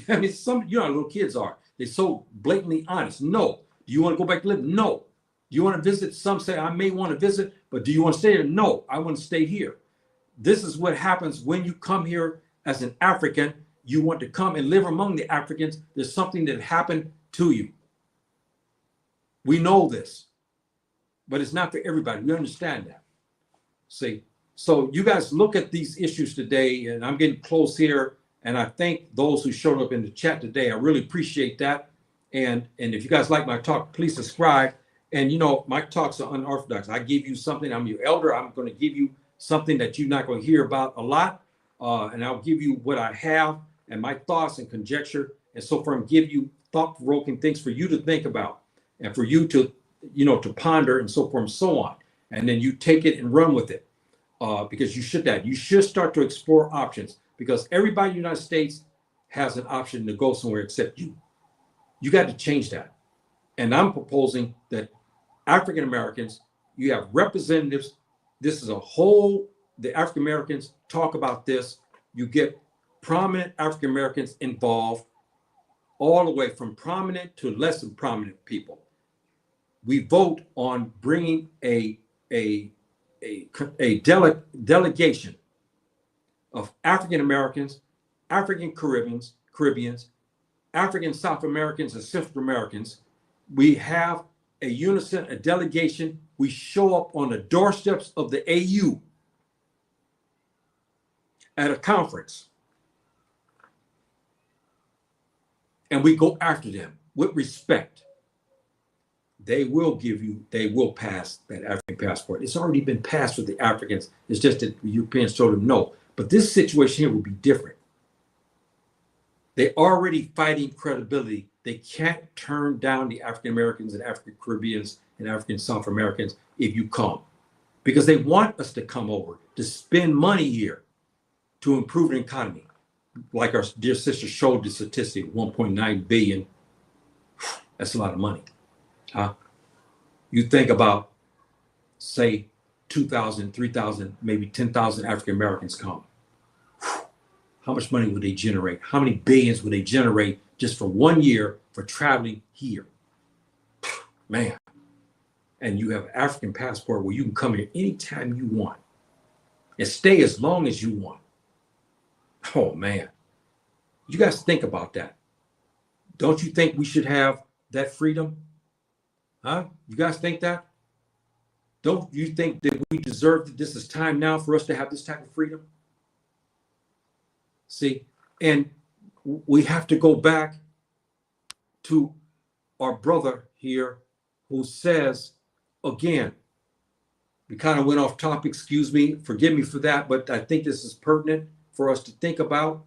I mean, you know how little kids are. They're so blatantly honest. No. Do you want to go back to live? No. Do you want to visit? Some say, I may want to visit, but do you want to stay here? No, I want to stay here. This is what happens when you come here as an African. You want to come and live among the Africans. There's something that happened to you. We know this, but it's not for everybody. We understand that. See, so you guys look at these issues today, and I'm getting close here, and I thank those who showed up in the chat today. I really appreciate that. And if you guys like my talk, please subscribe. And you know, my talks are unorthodox. I give you something. I'm your elder. I'm going to give you something that you're not going to hear about a lot. And I'll give you what I have and my thoughts and conjecture. And so far, I'm give you thought-provoking things for you to think about and for you to, you know, to ponder and so forth and so on. And then you take it and run with it, because you should that. You should start to explore options, because everybody in the United States has an option to go somewhere except you. You got to change that. And I'm proposing that African Americans, you have representatives. This is a whole, the African Americans talk about this. You get prominent African Americans involved, all the way from prominent to less than prominent people. We vote on bringing a delegation of African Americans, African Caribbeans, African South Americans, and Central Americans. We have a unison, a delegation. We show up on the doorsteps of the AU at a conference, and we go after them with respect. They will pass that African passport. It's already been passed with the Africans. It's just that the Europeans told them no. But this situation here will be different. They're already fighting credibility. They can't turn down the African Americans and African Caribbeans and African South Americans if you come, because they want us to come over to spend money here to improve the economy. Like our dear sister showed the statistic, 1.9 billion. That's a lot of money. You think about, say, 2,000, 3,000, maybe 10,000 African Americans come. How much money would they generate? How many billions would they generate just for 1 year for traveling here? Man. And you have an African passport where you can come here anytime you want and stay as long as you want. Oh, man. You guys think about that. Don't you think we should have that freedom? Huh? You guys think that? Don't you think that we deserve that this is time now for us to have this type of freedom? See, and we have to go back to our brother here who says, again, we kind of went off topic, excuse me, forgive me for that, but I think this is pertinent for us to think about.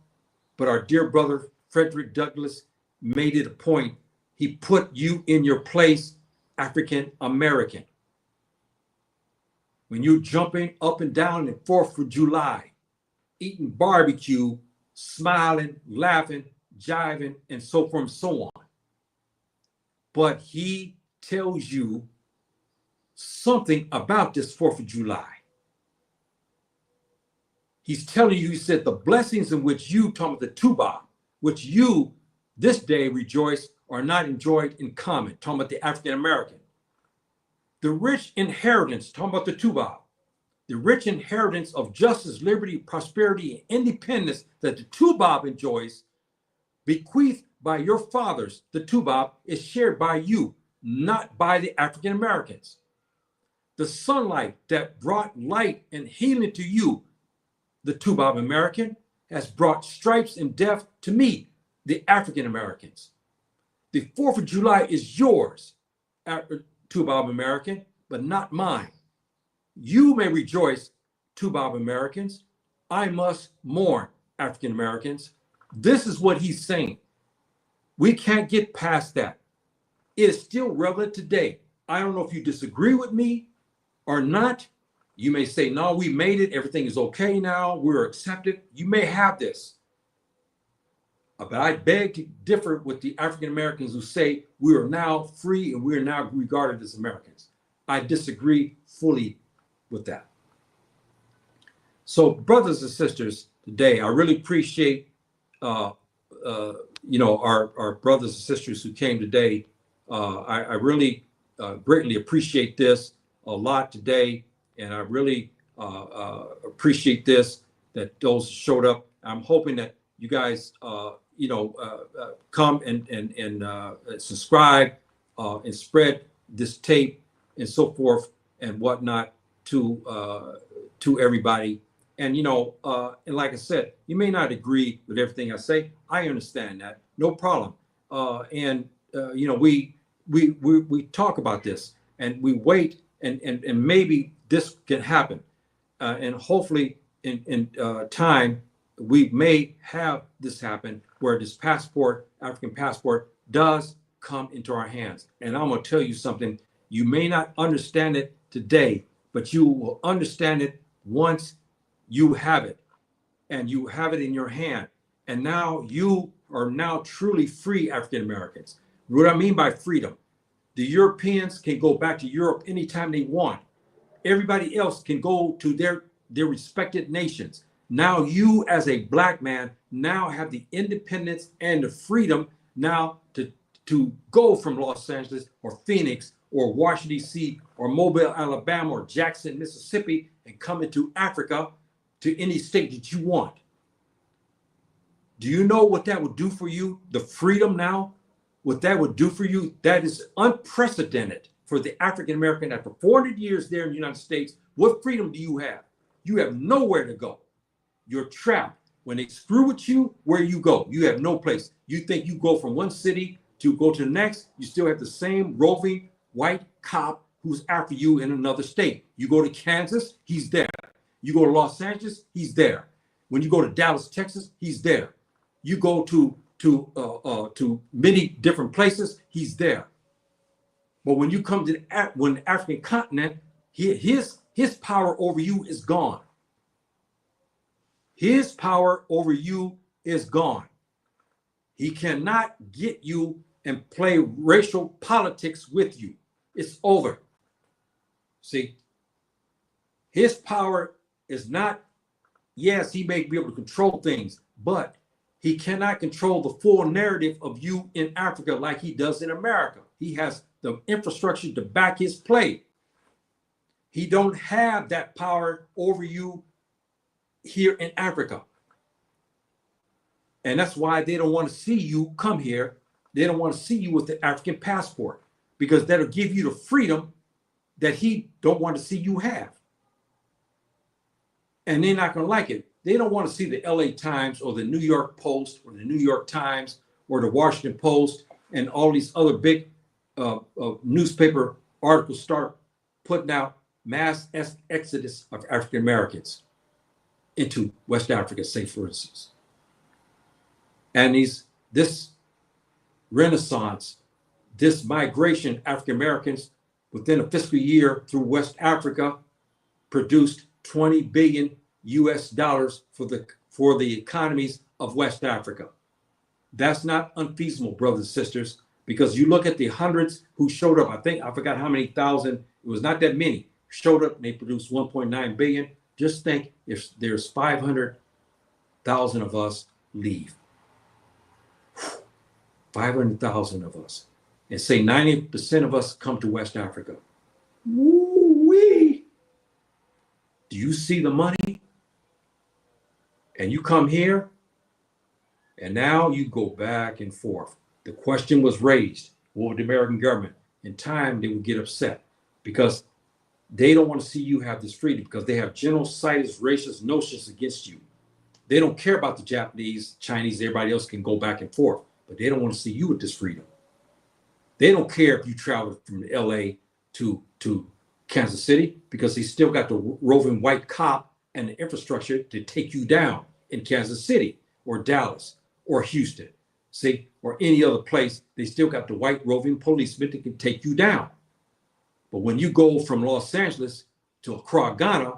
But our dear brother, Frederick Douglass, made it a point. He put you in your place, African American. When you're jumping up and down in 4th of July, eating barbecue, smiling, laughing, jiving, and so forth and so on. But he tells you something about this 4th of July. He's telling you, he said, the blessings in which you, talking about the Tuba, which you this day rejoice, are not enjoyed in common, talking about the African American. The rich inheritance, talking about the Tuba, the rich inheritance of justice, liberty, prosperity, and independence that the Tubab enjoys, bequeathed by your fathers, the Tubab, is shared by you, not by the African Americans. The sunlight that brought light and healing to you, the Tubab American, has brought stripes and death to me, the African Americans. The 4th of July is yours, Tubab American, but not mine. You may rejoice, Tubab Americans. I must mourn, African Americans. This is what he's saying. We can't get past that. It is still relevant today. I don't know if you disagree with me or not, You may say, no, we made it. Everything is okay now. We're accepted. You may have this. But I beg to differ with the African Americans who say we are now free and we are now regarded as Americans. I disagree fully with that. So, brothers and sisters, today I really appreciate our brothers and sisters who came today. I really greatly appreciate this a lot today, and I really appreciate this that those showed up. I'm hoping that you guys, come and subscribe and spread this tape and so forth and whatnot to everybody. And and like I said, you may not agree with everything I say. I understand that, no problem. We talk about this and we wait, and maybe this can happen, and hopefully in time we may have this happen where this passport, African passport, does come into our hands. And I'm gonna tell you something. You may not understand it today, but you will understand it once you have it, and you have it in your hand. And now you are now truly free African Americans. What I mean by freedom, the Europeans can go back to Europe anytime they want. Everybody else can go to their respected nations. Now you as a black man now have the independence and the freedom now to go from Los Angeles or Phoenix or Washington, D.C. or Mobile, Alabama or Jackson, Mississippi, and come into Africa to any state that you want. Do you know what that would do for you? The freedom now, what that would do for you, that is unprecedented for the African American. After 400 years there in the United States, what freedom do you have? You have nowhere to go. You're trapped. When they screw with you, where you go? You have no place. You think you go from one city to go to the next, you still have the same roving white cop who's after you in another state. You go to Kansas, he's there. You go to Los Angeles, he's there. When you go to Dallas, Texas, he's there. You go to many different places, he's there. But when you come to the African continent, his power over you is gone. His power over you is gone. He cannot get you and play racial politics with you. It's over. See, his power is not, yes, he may be able to control things, but he cannot control the full narrative of you in Africa like he does in America. He has the infrastructure to back his play. He don't have that power over you here in Africa. And that's why they don't want to see you come here. They don't want to see you with the African passport, because that'll give you the freedom that he don't want to see you have. And they're not going to like it. They don't want to see the LA Times or the New York Post or the New York Times or the Washington Post and all these other big newspaper articles start putting out mass exodus of African Americans into West Africa, say for instance. And this renaissance, this migration, African Americans within a fiscal year through West Africa produced $20 billion for the economies of West Africa. That's not unfeasible, brothers and sisters, because you look at the hundreds who showed up. I forgot how many thousand. It was not that many showed up, and they produced 1.9 billion. Just think if there's 500,000 of us leave, 500,000 of us, and say 90% of us come to West Africa. Woo-wee. Do you see the money? And you come here, and now you go back and forth. The question was raised, what would the American government? In time, they would get upset because they don't want to see you have this freedom, because they have genocidal, racist notions against you. They don't care about the Japanese, Chinese, everybody else can go back and forth, but they don't want to see you with this freedom. They don't care if you travel from LA to Kansas City, because they still got the roving white cop and the infrastructure to take you down in Kansas City or Dallas or Houston, see, or any other place. They still got the white roving policemen that can take you down. But when you go from Los Angeles to Accra, Ghana,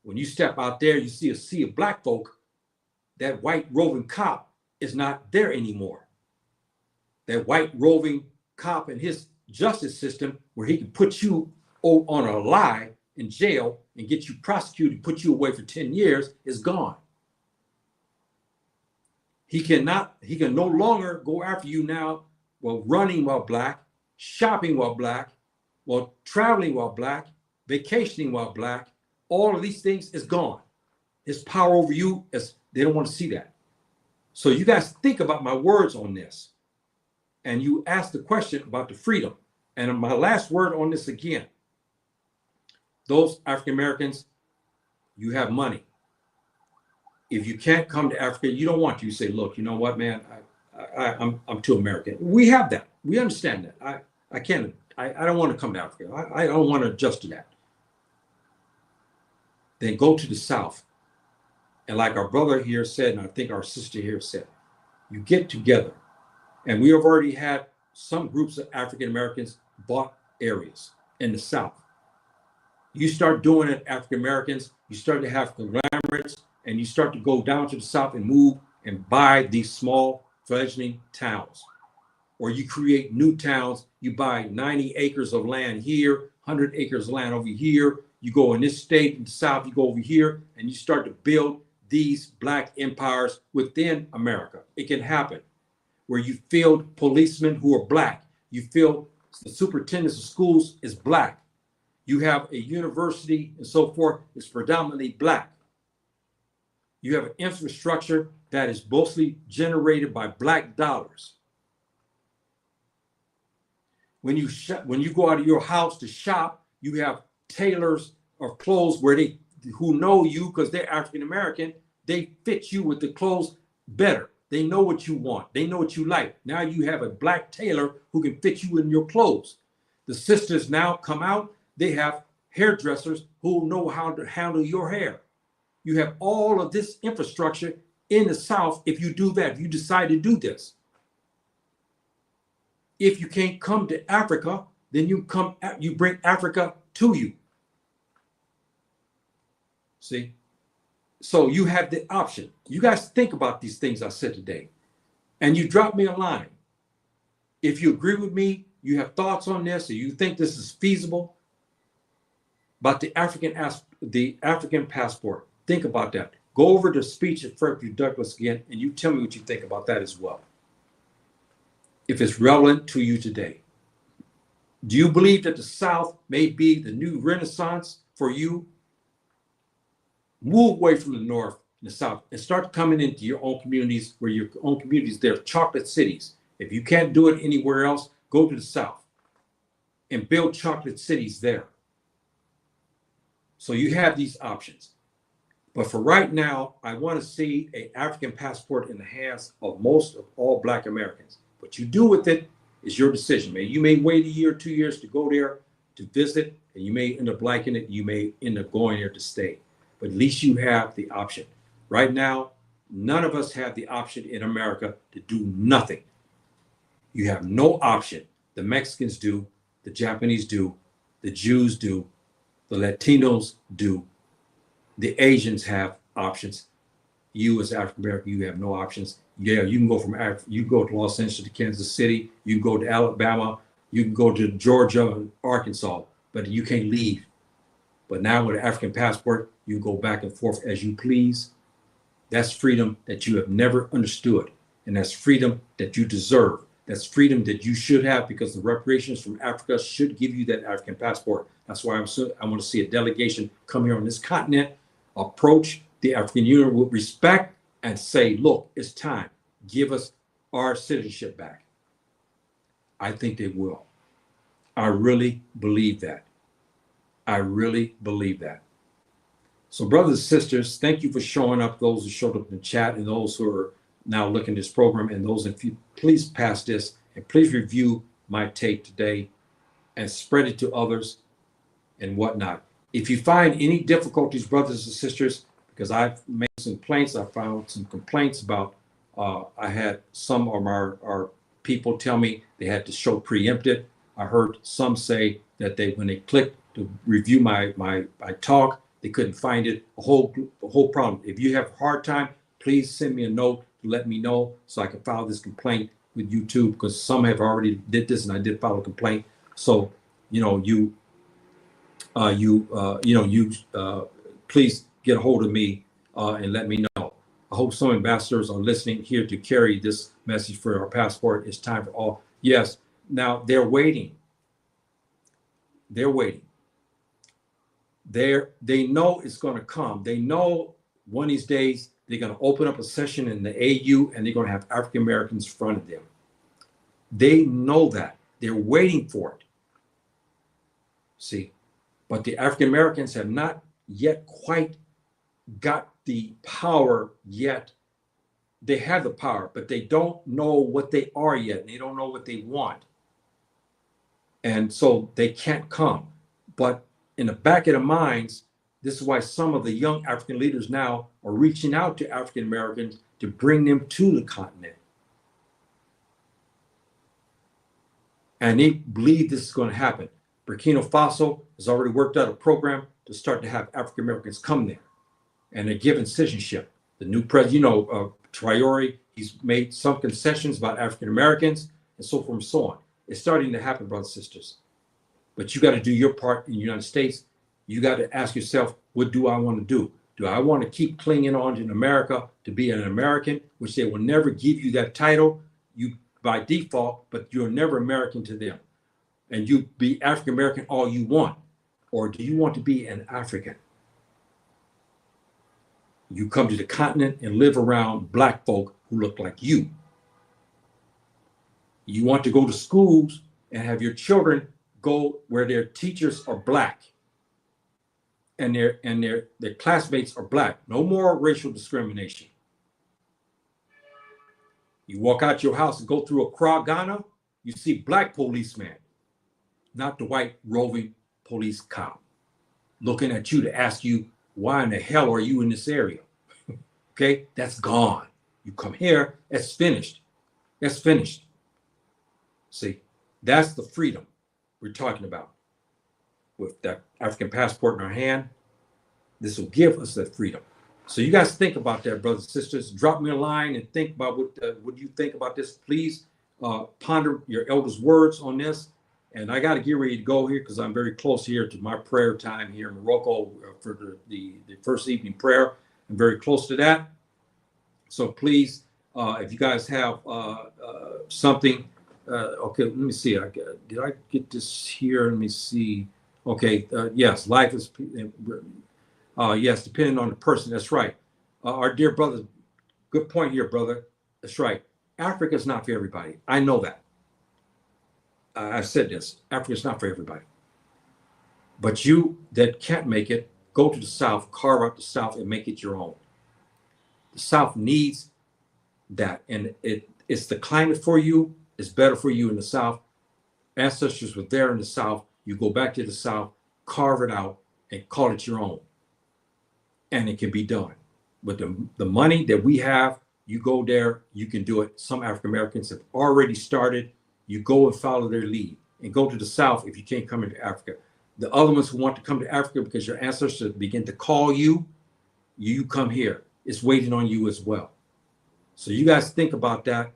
when you step out there, you see a sea of black folk, that white roving cop is not there anymore. That white roving cop and his justice system, where he can put you on a lie in jail and get you prosecuted, put you away for 10 years, is gone. He can no longer go after you now while running while black, shopping while black, while traveling while black, vacationing while black. All of these things is gone. His power over you is, they don't want to see that. So you guys think about my words on this. And you ask the question about the freedom. And my last word on this again, those African Americans, you have money. If you can't come to Africa, you don't want to. You say, look, you know what, man, I'm too American. We have that. We understand that. I can't. I don't want to come to Africa. I don't want to adjust to that. Then go to the South. And like our brother here said, and I think our sister here said, you get together. And we have already had some groups of African Americans bought areas in the South. You start doing it, African Americans, you start to have conglomerates, and you start to go down to the South and move and buy these small fledgling towns. Or you create new towns, you buy 90 acres of land here, 100 acres of land over here. You go in this state, in the South, you go over here, and you start to build these black empires within America. It can happen. Where you field policemen who are black. You field the superintendents of schools is black. You have a university and so forth is predominantly black. You have an infrastructure that is mostly generated by black dollars. When you go out of your house to shop, you have tailors of clothes who know you because they're African American. They fit you with the clothes better. They know what you want. They know what you like. Now you have a black tailor who can fit you in your clothes. The sisters now come out. They have hairdressers who know how to handle your hair. You have all of this infrastructure in the South if you do that, if you decide to do this. If you can't come to Africa, then you bring Africa to you. See? So you have the option. You guys think about these things I said today, and you drop me a line. If you agree with me, you have thoughts on this, or you think this is feasible about the African passport. Think about that. Go over the speech of Frederick Douglass again, and you tell me what you think about that as well. If it's relevant to you today. Do you believe that the South may be the new Renaissance for you? Move away from the North and the South and start coming into your own communities, where your own communities, they're chocolate cities. If you can't do it anywhere else, go to the South and build chocolate cities there. So you have these options. But for right now, I want to see an African passport in the hands of most of all Black Americans. What you do with it is your decision, man. You may wait a year, 2 years to go there to visit, and you may end up liking it. You may end up going there to stay. But at least you have the option. Right now, none of us have the option in America to do nothing. You have no option. The Mexicans do, the Japanese do, the Jews do, the Latinos do, the Asians have options. You as African American, you have no options. Yeah, you can go you go to Los Angeles to Kansas City, you can go to Alabama, you can go to Georgia and Arkansas, but you can't leave. But now with an African passport, you go back and forth as you please. That's freedom that you have never understood. And that's freedom that you deserve. That's freedom that you should have, because the reparations from Africa should give you that African passport. That's why I want to see a delegation come here on this continent, approach the African Union with respect and say, look, it's time. Give us our citizenship back. I think they will. I really believe that. I really believe that. So brothers and sisters, thank you for showing up, those who showed up in the chat and those who are now looking at this program, and those, if you please pass this and please review my tape today and spread it to others and whatnot. If you find any difficulties, brothers and sisters, because I've made some complaints, I found some complaints about, I had some of our people tell me they had to show preempted. I heard some say that when they clicked to review my talk. They couldn't find it. A whole problem. If you have a hard time, please send me a note to let me know so I can file this complaint with YouTube, because some have already did this and I did file a complaint. So, please get a hold of me and let me know. I hope some ambassadors are listening here to carry this message for our passport. It's time for all. Yes. Now they're waiting. They're waiting. They know it's going to come. They know one of these days they're going to open up a session in the AU and they're going to have African Americans in front of them. They know that. They're waiting for it. See, but the African Americans have not yet quite got the power yet. They have the power, but they don't know what they are yet. They don't know what they want. And so they can't come. But in the back of their minds, this is why some of the young African leaders now are reaching out to African Americans to bring them to the continent. And they believe this is going to happen. Burkina Faso has already worked out a program to start to have African Americans come there. And they're given citizenship. The new president, Traore, he's made some concessions about African Americans and so forth and so on. It's starting to happen, brothers and sisters. But you got to do your part in the United States. You got to ask yourself, what do I want to do? Do I want to keep clinging on to America to be an American, which they will never give you that title, you by default, but you're never American to them. And you be African American all you want. Or do you want to be an African? You come to the continent and live around black folk who look like you. You want to go to schools and have your children go where their teachers are black and their classmates are black. No more racial discrimination. You walk out your house and go through Accra, Ghana, you see black policemen, not the white roving police cop looking at you to ask you, why in the hell are you in this area? Okay, that's gone. You come here, that's finished. That's finished. See, that's the freedom we're talking about. With that African passport in our hand, this will give us that freedom. So you guys think about that, brothers and sisters. Drop me a line and think about what you think about this. Please ponder your elders' words on this. And I got to get ready to go here because I'm very close here to my prayer time here in Morocco for the first evening prayer. I'm very close to that. So please, if you guys have something, okay, let me see. Did I get this here? Let me see. Okay, yes, life is, yes, depending on the person. That's right. Our dear brother, good point here, brother. That's right. Africa is not for everybody. I know that. I said this. Africa is not for everybody. But you that can't make it, go to the South, carve out the South, and make it your own. The South needs that, and it's the climate for you. It's better for you in the South. Ancestors were there in the South. You go back to the South, carve it out, and call it your own. And it can be done. With the money that we have, you go there, you can do it. Some African Americans have already started. You go and follow their lead and go to the South if you can't come into Africa. The other ones who want to come to Africa because your ancestors begin to call you, you come here. It's waiting on you as well. So you guys think about that,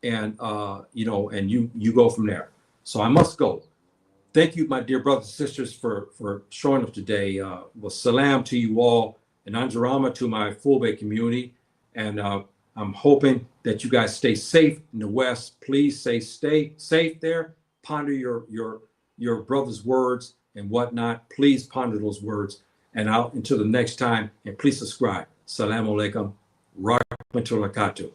and and you go from there. So I must go. Thank you, my dear brothers and sisters, for showing up today. Well, salam to you all, and anjarama to my Fulbe community. And I'm hoping that you guys stay safe in the West. Please stay safe there. Ponder your brother's words and whatnot. Please ponder those words. And until the next time, and please subscribe. Assalamu alaikum. Rahmatullahi wabarakatuh.